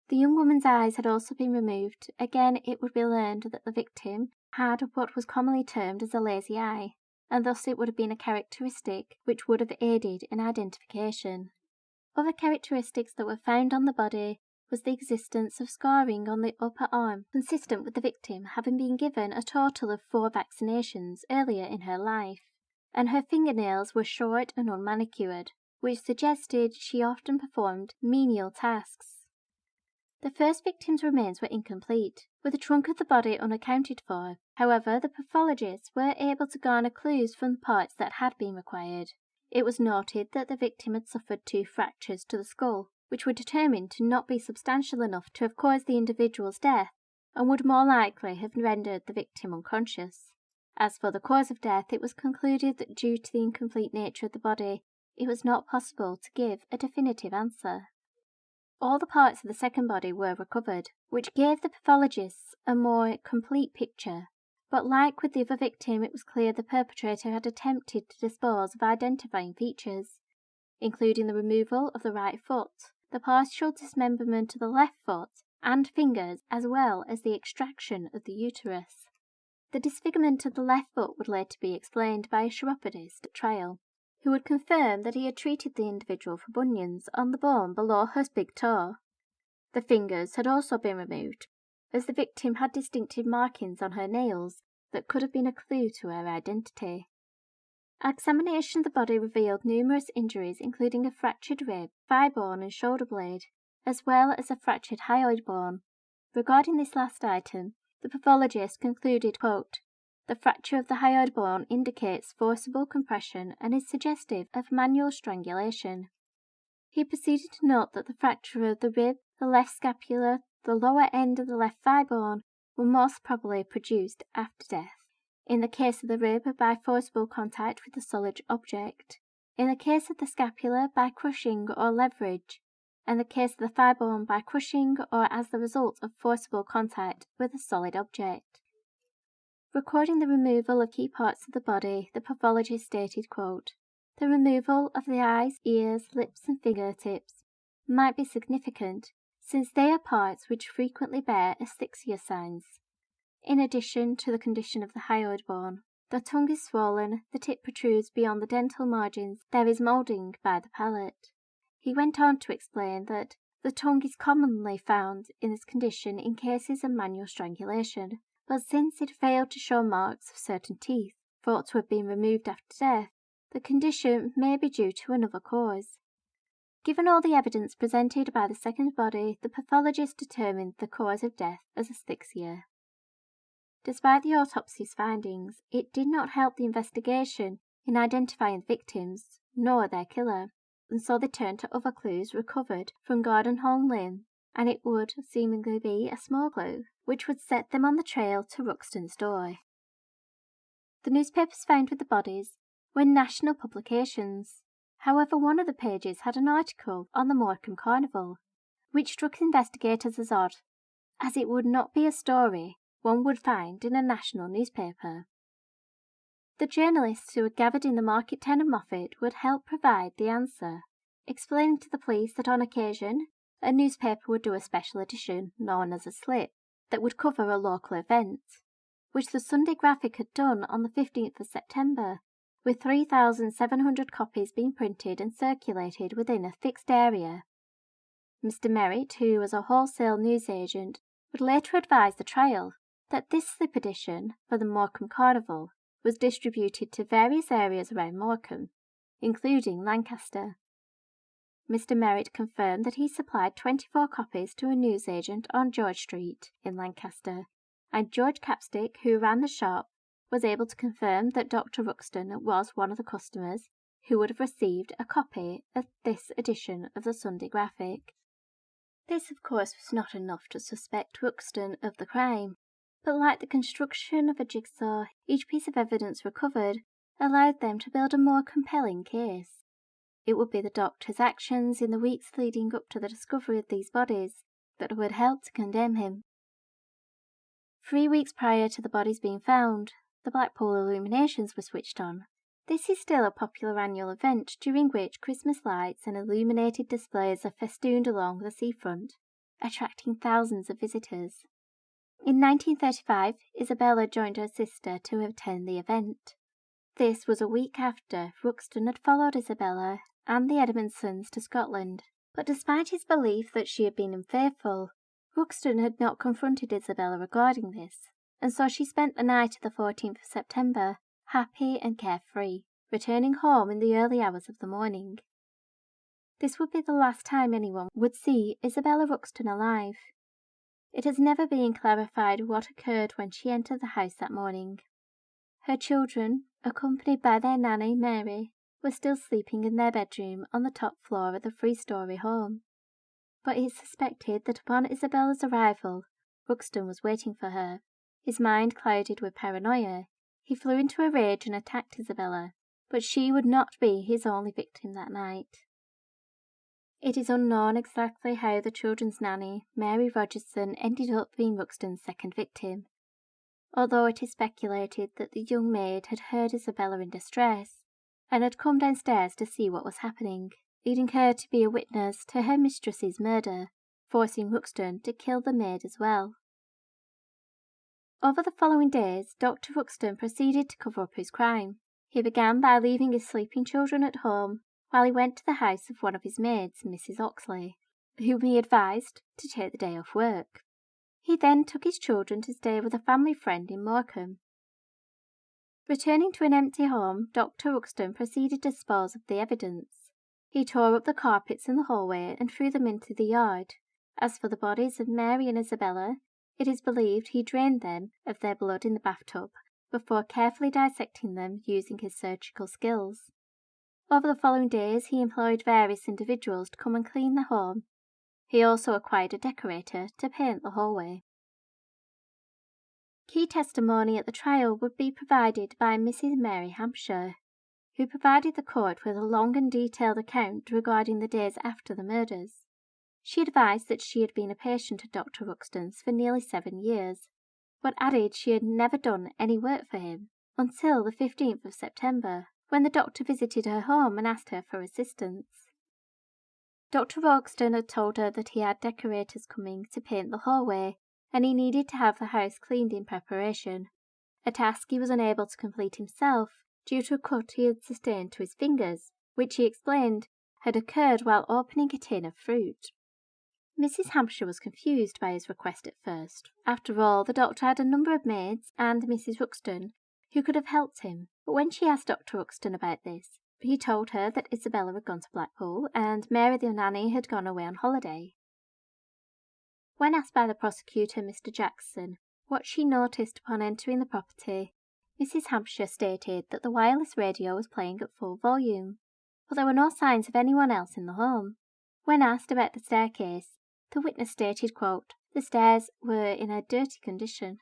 The young woman's eyes had also been removed. Again, it would be learned that the victim had what was commonly termed as a lazy eye, and thus it would have been a characteristic which would have aided in identification. Other characteristics that were found on the body was the existence of scarring on the upper arm, consistent with the victim having been given a total of 4 vaccinations earlier in her life, and her fingernails were short and unmanicured, which suggested she often performed menial tasks. The first victim's remains were incomplete, with the trunk of the body unaccounted for. However, the pathologists were able to garner clues from the parts that had been required. It was noted that the victim had suffered 2 fractures to the skull, which were determined to not be substantial enough to have caused the individual's death, and would more likely have rendered the victim unconscious. As for the cause of death, it was concluded that due to the incomplete nature of the body, it was not possible to give a definitive answer. All the parts of the second body were recovered, which gave the pathologists a more complete picture, but like with the other victim, it was clear the perpetrator had attempted to dispose of identifying features, including the removal of the right foot, the partial dismemberment of the left foot and fingers, as well as the extraction of the uterus. The disfigurement of the left foot would later be explained by a chiropodist at trial, who would confirm that he had treated the individual for bunions on the bone below her big toe. The fingers had also been removed, as the victim had distinctive markings on her nails that could have been a clue to her identity. Examination of the body revealed numerous injuries, including a fractured rib, thigh bone and shoulder blade, as well as a fractured hyoid bone. Regarding this last item, the pathologist concluded, quote, "The fracture of the hyoid bone indicates forcible compression and is suggestive of manual strangulation." He proceeded to note that the fracture of the rib, the left scapula, the lower end of the left thigh bone were most probably produced after death. In the case of the rib, by forcible contact with a solid object. In the case of the scapula, by crushing or leverage. and the case of the thigh-bone by crushing or as the result of forcible contact with a solid object. Recording the removal of key parts of the body, the pathologist stated, quote, "The removal of the eyes, ears, lips and fingertips might be significant, since they are parts which frequently bear asphyxia signs. In addition to the condition of the hyoid bone, the tongue is swollen, the tip protrudes beyond the dental margins, there is moulding by the palate." He went on to explain that the tongue is commonly found in this condition in cases of manual strangulation, but since it failed to show marks of certain teeth, thought to have been removed after death, the condition may be due to another cause. Given all the evidence presented by the second body, the pathologist determined the cause of death as asphyxia. Despite the autopsy's findings, it did not help the investigation in identifying the victims, nor their killer, and so they turned to other clues recovered from Gardenholm Lane, and it would seemingly be a small clue, which would set them on the trail to Ruxton's door. The newspapers found with the bodies were national publications. However, one of the pages had an article on the Morecambe Carnival, which struck investigators as odd, as it would not be a story one would find in a national newspaper. The journalists who had gathered in the market town of Moffat would help provide the answer, explaining to the police that on occasion a newspaper would do a special edition, known as a slip, that would cover a local event, which the Sunday Graphic had done on the 15th of September, with 3,700 copies being printed and circulated within a fixed area. Mr. Merritt, who was a wholesale newsagent, would later advise the trial that this slip edition for the Morecambe Carnival was distributed to various areas around Morecambe, including Lancaster. Mr. Merritt confirmed that he supplied 24 copies to a newsagent on George Street in Lancaster, and George Capstick, who ran the shop, was able to confirm that Dr. Ruxton was one of the customers who would have received a copy of this edition of the Sunday Graphic. This, of course, was not enough to suspect Ruxton of the crime, but like the construction of a jigsaw, each piece of evidence recovered allowed them to build a more compelling case. It would be the doctor's actions in the weeks leading up to the discovery of these bodies that would help to condemn him. 3 weeks prior to the bodies being found, the Blackpool illuminations were switched on. This is still a popular annual event during which Christmas lights and illuminated displays are festooned along the seafront, attracting thousands of visitors. In 1935, Isabella joined her sister to attend the event. This was a week after Ruxton had followed Isabella and the Edmondsons to Scotland, but despite his belief that she had been unfaithful, Ruxton had not confronted Isabella regarding this, and so she spent the night of the 14th of September happy and carefree, returning home in the early hours of the morning. This would be the last time anyone would see Isabella Ruxton alive. It has never been clarified what occurred when she entered the house that morning. Her children, accompanied by their nanny, Mary, were still sleeping in their bedroom on the top floor of the 3-story home. But it's suspected that upon Isabella's arrival, Ruxton was waiting for her. His mind clouded with paranoia, he flew into a rage and attacked Isabella, but she would not be his only victim that night. It is unknown exactly how the children's nanny, Mary Rogerson, ended up being Ruxton's second victim, although it is speculated that the young maid had heard Isabella in distress and had come downstairs to see what was happening, leading her to be a witness to her mistress's murder, forcing Ruxton to kill the maid as well. Over the following days, Dr. Ruxton proceeded to cover up his crime. He began by leaving his sleeping children at home while he went to the house of one of his maids, Mrs. Oxley, whom he advised to take the day off work. He then took his children to stay with a family friend in Morecambe. Returning to an empty home, Dr. Ruxton proceeded to dispose of the evidence. He tore up the carpets in the hallway and threw them into the yard. As for the bodies of Mary and Isabella, it is believed he drained them of their blood in the bathtub before carefully dissecting them using his surgical skills. Over the following days, he employed various individuals to come and clean the home. He also acquired a decorator to paint the hallway. Key testimony at the trial would be provided by Mrs. Mary Hampshire, who provided the court with a long and detailed account regarding the days after the murders. She advised that she had been a patient at Dr. Ruxton's for nearly 7 years, but added she had never done any work for him until the 15th of September, when the doctor visited her home and asked her for assistance. Dr. Ruxton had told her that he had decorators coming to paint the hallway, and he needed to have the house cleaned in preparation, a task he was unable to complete himself due to a cut he had sustained to his fingers, which he explained had occurred while opening a tin of fruit. Mrs. Hampshire was confused by his request at first. After all, the doctor had a number of maids and Mrs. Ruxton who could have helped him, but when she asked Dr. Ruxton about this, he told her that Isabella had gone to Blackpool and Mary the nanny had gone away on holiday. When asked by the prosecutor, Mr. Jackson, what she noticed upon entering the property, Mrs. Hampshire stated that the wireless radio was playing at full volume, but there were no signs of anyone else in the home. When asked about the staircase, the witness stated, quote, "The stairs were in a dirty condition.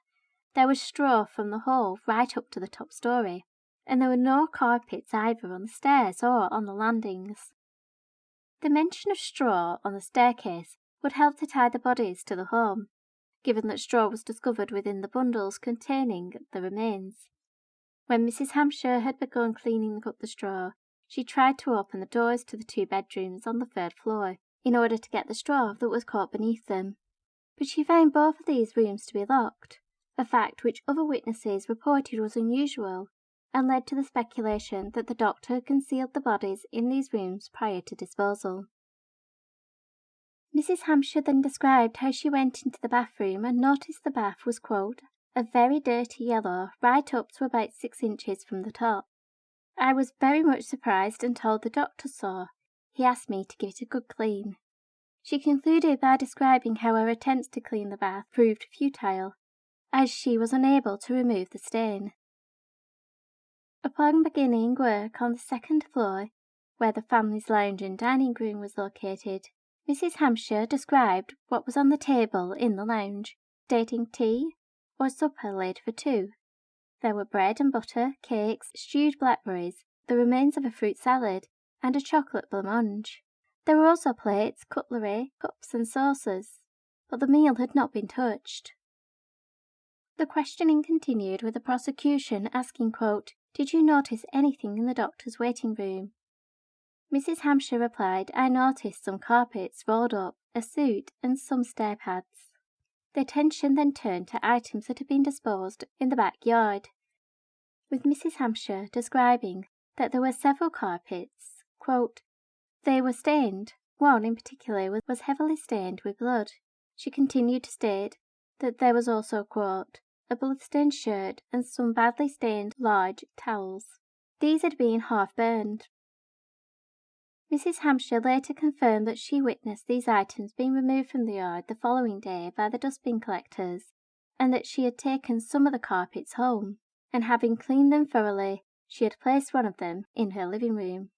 There was straw from the hall right up to the top story, and there were no carpets either on the stairs or on the landings." The mention of straw on the staircase would help to tie the bodies to the home, given that straw was discovered within the bundles containing the remains. When Mrs. Hampshire had begun cleaning up the straw, she tried to open the doors to the 2 bedrooms on the 3rd floor, in order to get the straw that was caught beneath them, but she found both of these rooms to be locked, a fact which other witnesses reported was unusual, and led to the speculation that the doctor had concealed the bodies in these rooms prior to disposal. Mrs. Hampshire then described how she went into the bathroom and noticed the bath was, quote, "a very dirty yellow right up to about 6 inches from the top. I was very much surprised and told the doctor so. He asked me to give it a good clean." She concluded by describing how her attempts to clean the bath proved futile, as she was unable to remove the stain. Upon beginning work on the 2nd floor, where the family's lounge and dining room was located, Mrs. Hampshire described what was on the table in the lounge, stating tea or supper laid for 2. There were bread and butter, cakes, stewed blackberries, the remains of a fruit salad, and a chocolate blancmange. There were also plates, cutlery, cups and saucers, but the meal had not been touched. The questioning continued with the prosecution asking, quote, "Did you notice anything in the doctor's waiting room?" Mrs. Hampshire replied, "I noticed some carpets rolled up, a suit, and some stair pads." The attention then turned to items that had been disposed in the backyard, with Mrs. Hampshire describing that there were several carpets, quote, "They were stained. One in particular was heavily stained with blood." She continued to state that there was also, quote, "a blood-stained shirt and some badly stained large towels. These had been half burned." Mrs. Hampshire later confirmed that she witnessed these items being removed from the yard the following day by the dustbin collectors, and that she had taken some of the carpets home, and having cleaned them thoroughly, she had placed one of them in her living room.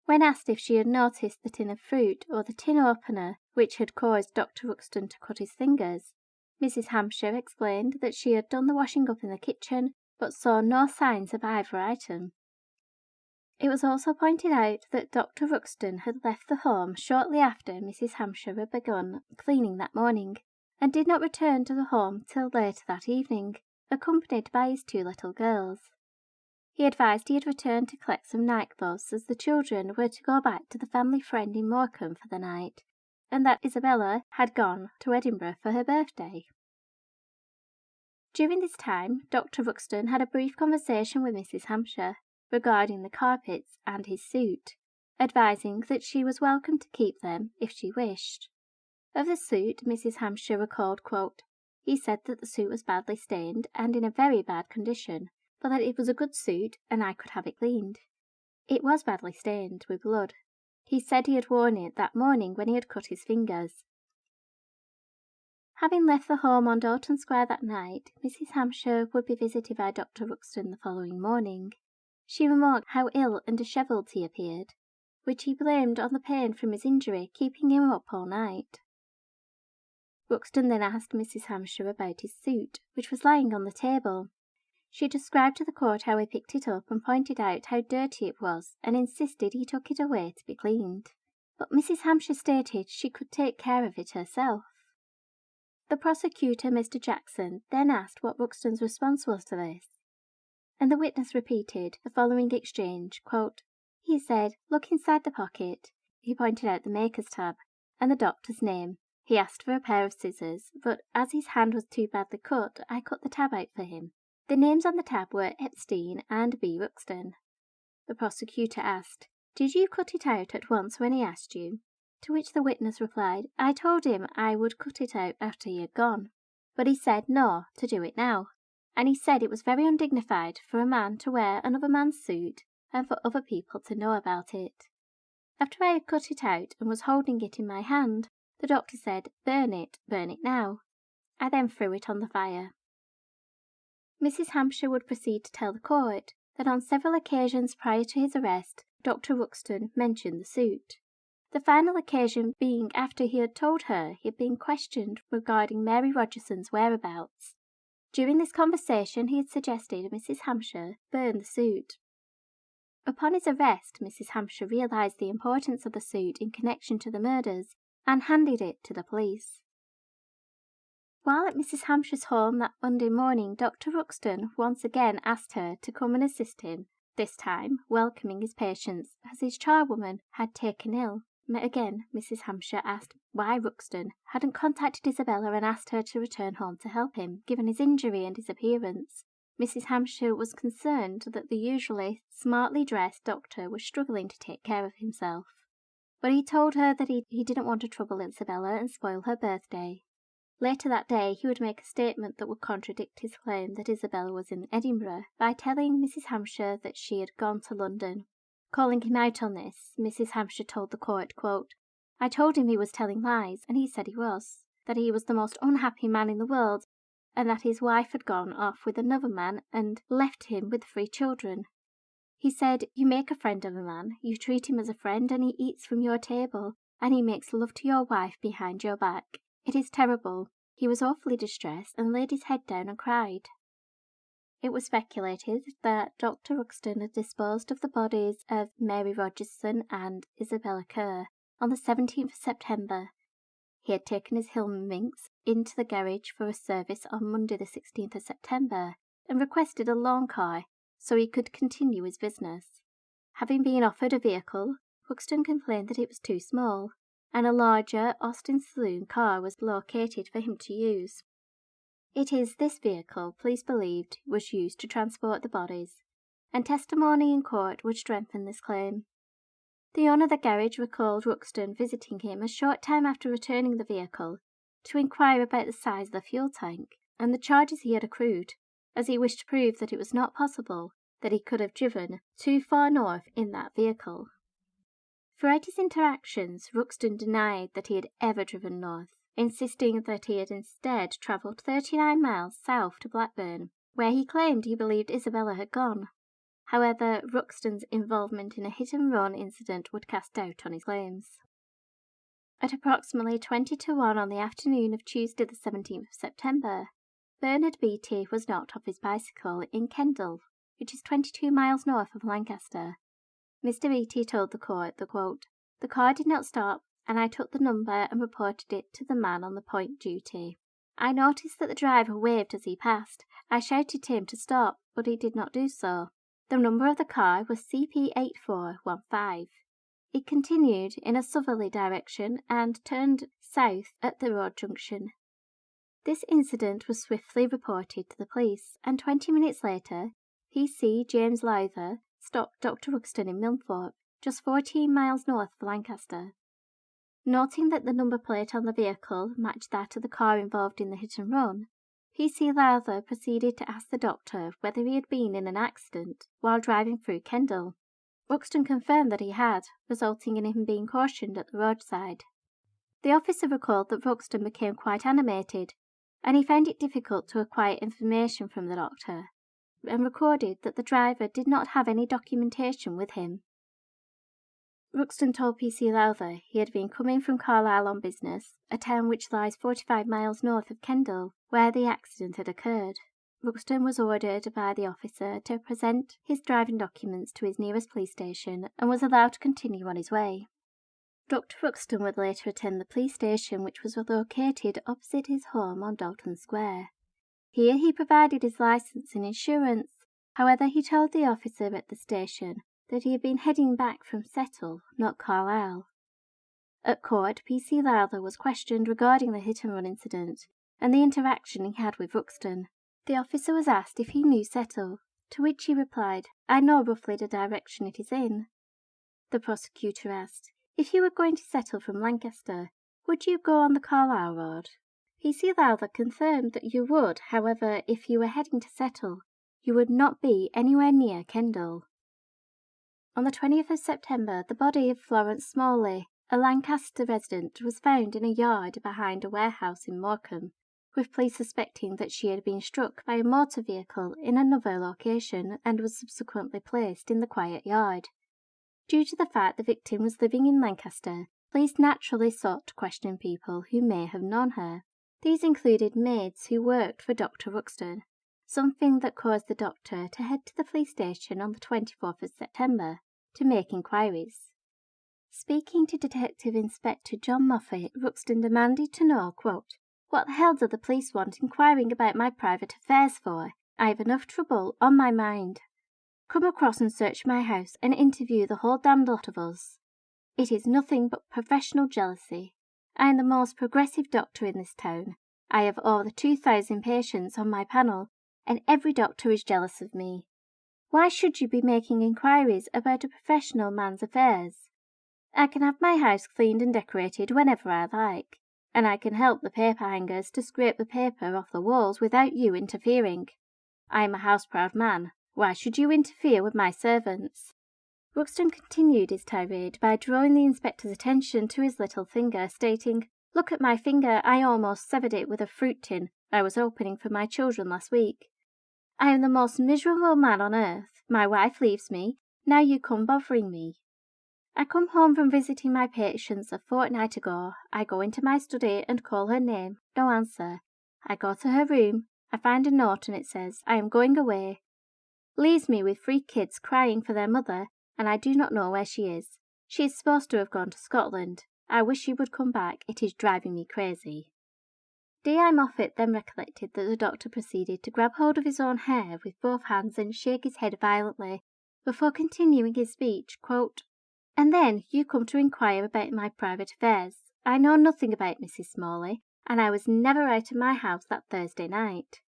When asked if she had noticed the tin of fruit or the tin opener which had caused Dr. Ruxton to cut his fingers, Mrs. Hampshire explained that she had done the washing up in the kitchen, but saw no signs of either item. It was also pointed out that Dr. Ruxton had left the home shortly after Mrs. Hampshire had begun cleaning that morning, and did not return to the home till later that evening, accompanied by his 2 little girls. He advised he had returned to collect some nightclothes, as the children were to go back to the family friend in Morecambe for the night, and that Isabella had gone to Edinburgh for her birthday. During this time, Dr. Ruxton had a brief conversation with Mrs. Hampshire regarding the carpets and his suit, advising that she was welcome to keep them if she wished. Of the suit, Mrs. Hampshire recalled, quote, "He said that the suit was badly stained and in a very bad condition, but that it was a good suit and I could have it cleaned. It was badly stained with blood. He said he had worn it that morning when he had cut his fingers." Having left the home on Dalton Square that night, Mrs. Hampshire would be visited by Dr. Ruxton the following morning. She remarked how ill and dishevelled he appeared, which he blamed on the pain from his injury keeping him up all night. Ruxton then asked Mrs. Hampshire about his suit, which was lying on the table. She described to the court how he picked it up and pointed out how dirty it was, and insisted he took it away to be cleaned. but Mrs. Hampshire stated she could take care of it herself. The prosecutor, Mr. Jackson, then asked what Ruxton's response was to this, and the witness repeated the following exchange, quote, "He said, 'Look inside the pocket.' He pointed out the maker's tab and the doctor's name. He asked for a pair of scissors, but as his hand was too badly cut, I cut the tab out for him. The names on the tab were Epstein and B. Ruxton." The prosecutor asked, "Did you cut it out at once when he asked you?" To which the witness replied, "I told him I would cut it out after he had gone, but he said no, to do it now, and he said it was very undignified for a man to wear another man's suit and for other people to know about it. After I had cut it out and was holding it in my hand, the doctor said, 'Burn it now.' I then threw it on the fire." Mrs. Hampshire would proceed to tell the court that on several occasions prior to his arrest, Dr. Ruxton mentioned the suit. The final occasion being after he had told her he had been questioned regarding Mary Rogerson's whereabouts. During this conversation he had suggested Mrs. Hampshire burn the suit. Upon his arrest, Mrs. Hampshire realised the importance of the suit in connection to the murders and handed it to the police. While at Mrs. Hampshire's home that Monday morning, Dr. Ruxton once again asked her to come and assist him, this time welcoming his patients as his charwoman had taken ill. Again, Mrs. Hampshire asked why Ruxton hadn't contacted Isabella and asked her to return home to help him, given his injury and his appearance. Mrs. Hampshire was concerned that the usually smartly dressed doctor was struggling to take care of himself. But he told her that he didn't want to trouble Isabella and spoil her birthday. Later that day he would make a statement that would contradict his claim that Isabella was in Edinburgh by telling Mrs. Hampshire that she had gone to London. Calling him out on this, Mrs. Hampshire told the court, quote, "I told him he was telling lies, and he said he was, that he was the most unhappy man in the world, and that his wife had gone off with another man and left him with 3 children. He said, 'You make a friend of a man, you treat him as a friend, and he eats from your table, and he makes love to your wife behind your back. It is terrible.' He was awfully distressed and laid his head down and cried." It was speculated that Dr. Ruxton had disposed of the bodies of Mary Rogerson and Isabella Kerr on the 17th of September. He had taken his Hillman Minx into the garage for a service on Monday the 16th of September and requested a lawn car so he could continue his business. Having been offered a vehicle, Ruxton complained that it was too small, and a larger Austin Saloon car was located for him to use. It is this vehicle police believed was used to transport the bodies, and testimony in court would strengthen this claim. The owner of the garage recalled Ruxton visiting him a short time after returning the vehicle to inquire about the size of the fuel tank and the charges he had accrued, as he wished to prove that it was not possible that he could have driven too far north in that vehicle. Throughout his interactions, Ruxton denied that he had ever driven north, insisting that he had instead travelled 39 miles south to Blackburn, where he claimed he believed Isabella had gone. However, Ruxton's involvement in a hit-and-run incident would cast doubt on his claims. At approximately 20 to 1 on the afternoon of Tuesday the 17th of September, Bernard Beattie was knocked off his bicycle in Kendal, which is 22 miles north of Lancaster. Mr. Beattie told the court that, quote, "The car did not stop, and I took the number and reported it to the man on the point duty. I noticed that the driver waved as he passed. I shouted to him to stop, but he did not do so. The number of the car was CP8415. It continued in a southerly direction and turned south at the road junction. This incident was swiftly reported to the police, and 20 minutes later, PC James Lowther stopped Dr. Ruxton in Milthorpe, just 14 miles north of Lancaster. Noting that the number plate on the vehicle matched that of the car involved in the hit-and-run, PC Lowther proceeded to ask the doctor whether he had been in an accident while driving through Kendal. Ruxton confirmed that he had, resulting in him being cautioned at the roadside. The officer recalled that Ruxton became quite animated, and he found it difficult to acquire information from the doctor, and recorded that the driver did not have any documentation with him. Ruxton told PC Lowther he had been coming from Carlisle on business, a town which lies 45 miles north of Kendal, where the accident had occurred. Ruxton was ordered by the officer to present his driving documents to his nearest police station and was allowed to continue on his way. Dr. Ruxton would later attend the police station, which was located opposite his home on Dalton Square. Here he provided his licence and insurance. However, he told the officer at the station that he had been heading back from Settle, not Carlisle. At court, P.C. Lowther was questioned regarding the hit-and-run incident and the interaction he had with Ruxton. The officer was asked if he knew Settle, to which he replied, "I know roughly the direction it is in." The prosecutor asked, "If you were going to Settle from Lancaster, would you go on the Carlisle road?" P.C. Lowther confirmed that you would, however, if you were heading to Settle, you would not be anywhere near Kendal. On the 20th of September, the body of Florence Smalley, a Lancaster resident, was found in a yard behind a warehouse in Morecambe, with police suspecting that she had been struck by a motor vehicle in another location and was subsequently placed in the quiet yard. Due to the fact the victim was living in Lancaster, police naturally sought to question people who may have known her. These included maids who worked for Dr. Ruxton, something that caused the doctor to head to the police station on the 24th of September to make inquiries. Speaking to Detective Inspector John Moffat, Ruxton demanded to know, quote, "What the hell do the police want inquiring about my private affairs for? I have enough trouble on my mind. Come across and search my house and interview the whole damned lot of us. It is nothing but professional jealousy. I am the most progressive doctor in this town. I have over 2,000 patients on my panel, and every doctor is jealous of me. Why should you be making inquiries about a professional man's affairs? I can have my house cleaned and decorated whenever I like, and I can help the paper hangers to scrape the paper off the walls without you interfering. I am a house-proud man. Why should you interfere with my servants?" Ruxton continued his tirade by drawing the inspector's attention to his little finger, stating, "Look at my finger, I almost severed it with a fruit tin I was opening for my children last week. I am the most miserable man on earth. My wife leaves me, now you come bothering me. I come home from visiting my patients a fortnight ago. I go into my study and call her name, no answer. I go to her room, I find a note and it says, 'I am going away.' Leaves me with 3 kids crying for their mother, and I do not know where she is. She is supposed to have gone to Scotland. I wish she would come back. It is driving me crazy." D.I. Moffat then recollected that the doctor proceeded to grab hold of his own hair with both hands and shake his head violently, before continuing his speech, quote, "And then you come to inquire about my private affairs. I know nothing about Mrs. Smalley, and I was never out of my house that Thursday night."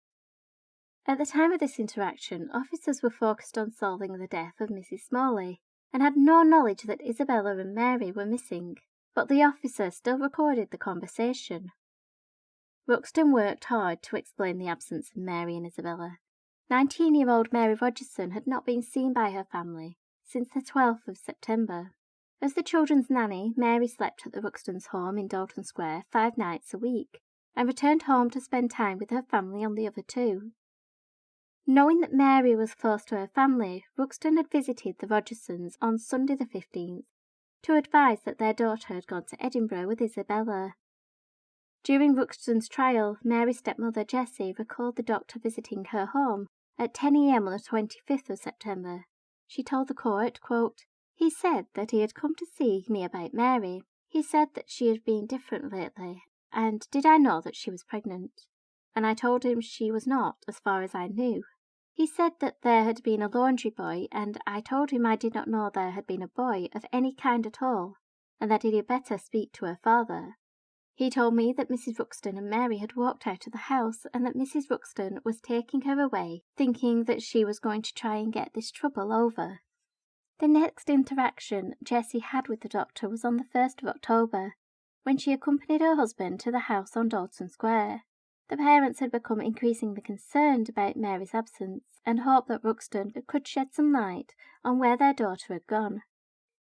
At the time of this interaction, officers were focused on solving the death of Mrs. Smalley, and had no knowledge that Isabella and Mary were missing, but the officer still recorded the conversation. Ruxton worked hard to explain the absence of Mary and Isabella. 19-year-old Mary Rogerson had not been seen by her family since the 12th of September. As the children's nanny, Mary slept at the Ruxtons' home in Dalton Square 5 nights a week, and returned home to spend time with her family on the other 2. Knowing that Mary was close to her family, Ruxton had visited the Rogersons on Sunday the 15th to advise that their daughter had gone to Edinburgh with Isabella. During Ruxton's trial, Mary's stepmother Jessie recalled the doctor visiting her home at 10 a.m. on the 25th of September. She told the court, quote, "He said that he had come to see me about Mary. He said that she had been different lately, and did I know that she was pregnant? And I told him she was not, as far as I knew. He said that there had been a laundry boy, and I told him I did not know there had been a boy of any kind at all, and that he had better speak to her father. He told me that Mrs. Ruxton and Mary had walked out of the house, and that Mrs. Ruxton was taking her away, thinking that she was going to try and get this trouble over." The next interaction Jessie had with the doctor was on the 1st of October, when she accompanied her husband to the house on Dalton Square. The parents had become increasingly concerned about Mary's absence, and hoped that Ruxton could shed some light on where their daughter had gone.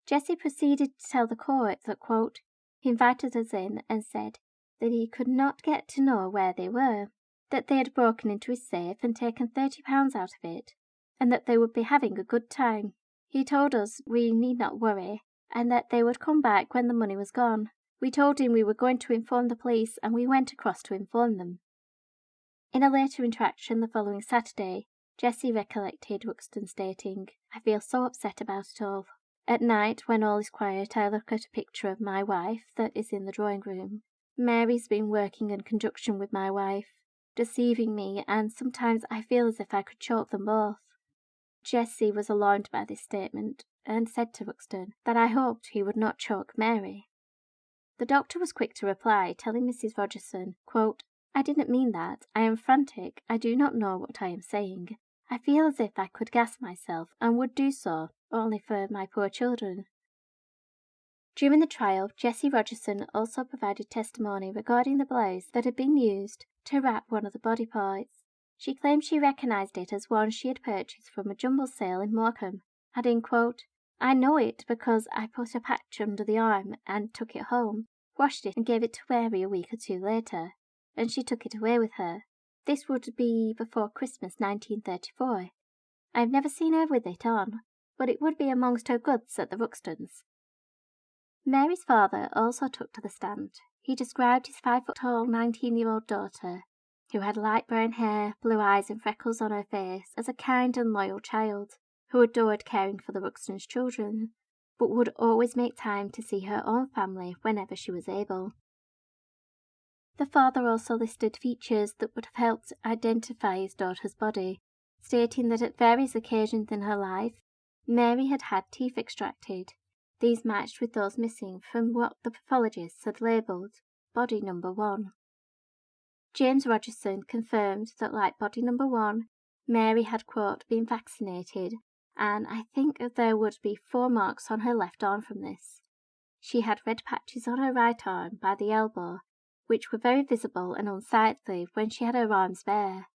Jessie proceeded to tell the court that, quote, "He invited us in and said that he could not get to know where they were, that they had broken into his safe and taken £30 out of it, and that they would be having a good time. He told us we need not worry, and that they would come back when the money was gone. We told him we were going to inform the police, and we went across to inform them." In a later interaction the following Saturday, Jessie recollected Ruxton stating, "I feel so upset about it all. At night, when all is quiet, I look at a picture of my wife that is in the drawing room. Mary's been working in conjunction with my wife, deceiving me, and sometimes I feel as if I could choke them both. Jessie was alarmed by this statement, and said to Ruxton that I hoped he would not choke Mary. The doctor was quick to reply, telling Mrs. Rogerson, quote, "I didn't mean that. I am frantic. I do not know what I am saying. I feel as if I could gas myself, and would do so, only for my poor children." During the trial, Jessie Rogerson also provided testimony regarding the blouse that had been used to wrap one of the body parts. She claimed she recognised it as one she had purchased from a jumble sale in Morecambe, adding, quote, "I know it because I put a patch under the arm and took it home, washed it and gave it to Mary a week or two later, and she took it away with her. This would be before Christmas 1934. I have never seen her with it on, but it would be amongst her goods at the Ruxtons." Mary's father also took to the stand. He described his 5-foot-tall 19-year-old daughter, who had light brown hair, blue eyes and freckles on her face, as a kind and loyal child, who adored caring for the Ruxtons' children, but would always make time to see her own family whenever she was able. The father also listed features that would have helped identify his daughter's body, stating that at various occasions in her life, Mary had had teeth extracted. These matched with those missing from what the pathologists had labelled body number 1. James Rogerson confirmed that, like body number 1, Mary had, quote, been vaccinated, and I think there would be 4 marks on her left arm from this. She had red patches on her right arm by the elbow, which were very visible and unsightly when she had her arms bare.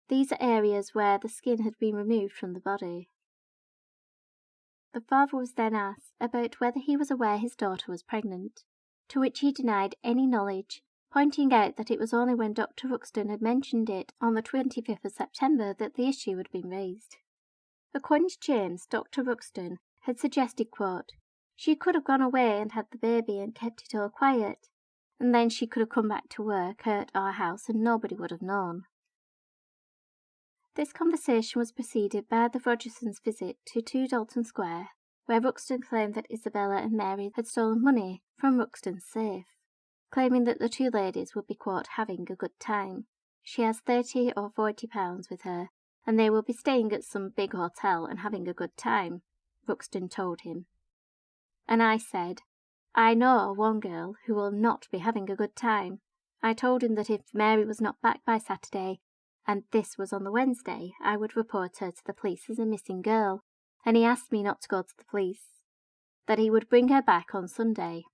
These are areas where the skin had been removed from the body. The father was then asked about whether he was aware his daughter was pregnant, to which he denied any knowledge, pointing out that it was only when Dr. Ruxton had mentioned it on the 25th of September that the issue had been raised. According to James, Dr. Ruxton had suggested, quote, "She could have gone away and had the baby and kept it all quiet, and then she could have come back to work at our house and nobody would have known." This conversation was preceded by the Rogersons' visit to 2 Dalton Square, where Ruxton claimed that Isabella and Mary had stolen money from Ruxton's safe, claiming that the 2 ladies would be, quote, "having a good time. She has £30 or £40 with her, and they will be staying at some big hotel and having a good time," Ruxton told him. And I said, "I know one girl who will not be having a good time. I told him that if Mary was not back by Saturday, and this was on the Wednesday, I would report her to the police as a missing girl, and he asked me not to go to the police, that he would bring her back on Sunday."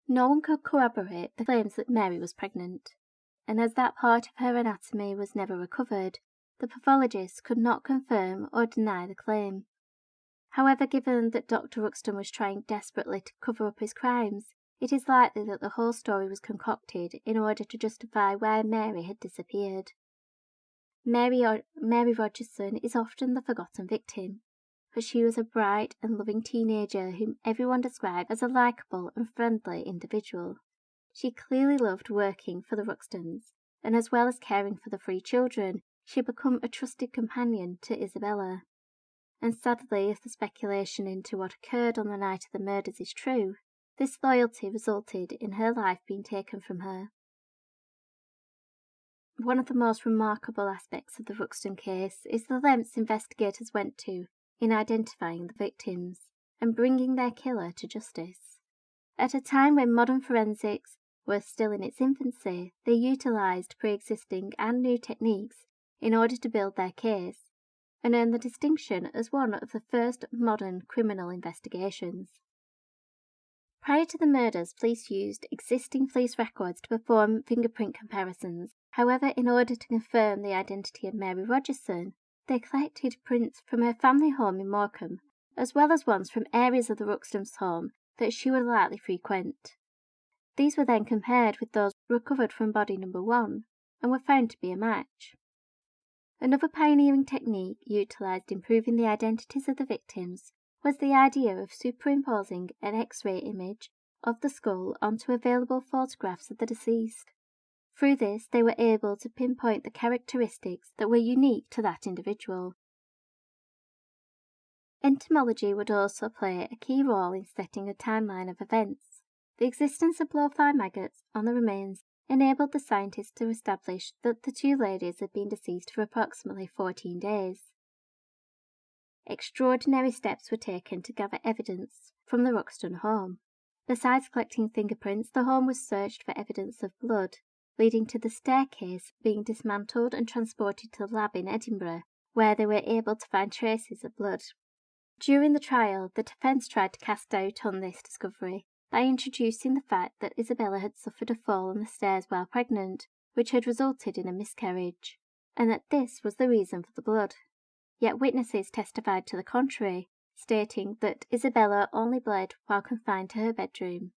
No one could corroborate the claims that Mary was pregnant, and as that part of her anatomy was never recovered, the pathologists could not confirm or deny the claim. However, given that Dr. Ruxton was trying desperately to cover up his crimes, it is likely that the whole story was concocted in order to justify where Mary had disappeared. Mary Rogerson is often the forgotten victim, for she was a bright and loving teenager whom everyone described as a likeable and friendly individual. She clearly loved working for the Ruxtons, and as well as caring for the 3 children, she had become a trusted companion to Isabella. And sadly, if the speculation into what occurred on the night of the murders is true, this loyalty resulted in her life being taken from her. One of the most remarkable aspects of the Ruxton case is the lengths investigators went to in identifying the victims and bringing their killer to justice. At a time when modern forensics were still in its infancy, they utilised pre-existing and new techniques in order to build their case, and earned the distinction as one of the first modern criminal investigations. Prior to the murders, police used existing police records to perform fingerprint comparisons. However, in order to confirm the identity of Mary Rogerson, they collected prints from her family home in Morecambe, as well as ones from areas of the Ruxton's home that she would likely frequent. These were then compared with those recovered from body number 1, and were found to be a match. Another pioneering technique utilised in proving the identities of the victims was the idea of superimposing an X-ray image of the skull onto available photographs of the deceased. Through this, they were able to pinpoint the characteristics that were unique to that individual. Entomology would also play a key role in setting a timeline of events. The existence of blowfly maggots on the remains enabled the scientists to establish that the two ladies had been deceased for approximately 14 days. Extraordinary steps were taken to gather evidence from the Ruxton home. Besides collecting fingerprints, the home was searched for evidence of blood, leading to the staircase being dismantled and transported to the lab in Edinburgh, where they were able to find traces of blood. During the trial, the defence tried to cast doubt on this discovery by introducing the fact that Isabella had suffered a fall on the stairs while pregnant, which had resulted in a miscarriage, and that this was the reason for the blood. Yet witnesses testified to the contrary, stating that Isabella only bled while confined to her bedroom.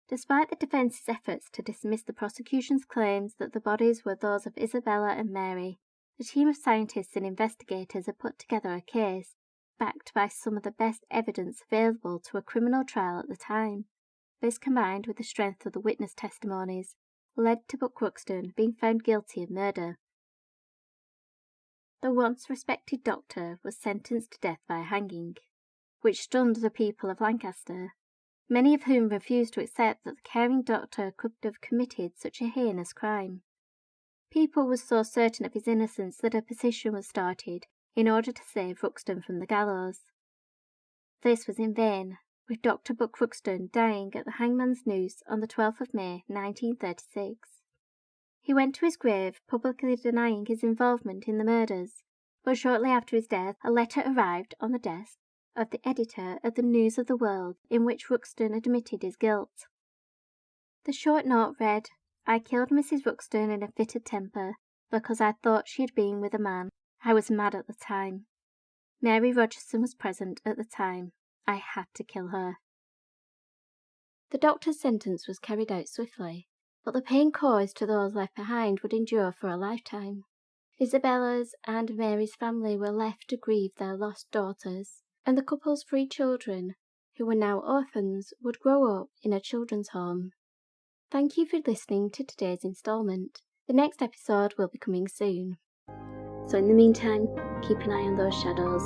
Despite the defence's efforts to dismiss the prosecution's claims that the bodies were those of Isabella and Mary, the team of scientists and investigators had put together a case, backed by some of the best evidence available to a criminal trial at the time. This, combined with the strength of the witness testimonies, led to Buck Ruxton being found guilty of murder. The once respected doctor was sentenced to death by hanging, which stunned the people of Lancaster, many of whom refused to accept that the caring doctor could have committed such a heinous crime. People were so certain of his innocence that a petition was started in order to save Ruxton from the gallows. This was in vain, with Dr. Buck Ruxton dying at the hangman's noose on the 12th of May 1936. He went to his grave publicly denying his involvement in the murders, but shortly after his death a letter arrived on the desk of the editor of the News of the World in which Ruxton admitted his guilt. The short note read, "I killed Mrs. Ruxton in a fit of temper because I thought she had been with a man. I was mad at the time. Mary Rogerson was present at the time. I had to kill her." The doctor's sentence was carried out swiftly, but the pain caused to those left behind would endure for a lifetime. Isabella's and Mary's family were left to grieve their lost daughters, and the couple's 3 children, who were now orphans, would grow up in a children's home. Thank you for listening to today's instalment. The next episode will be coming soon. So in the meantime, keep an eye on those shadows.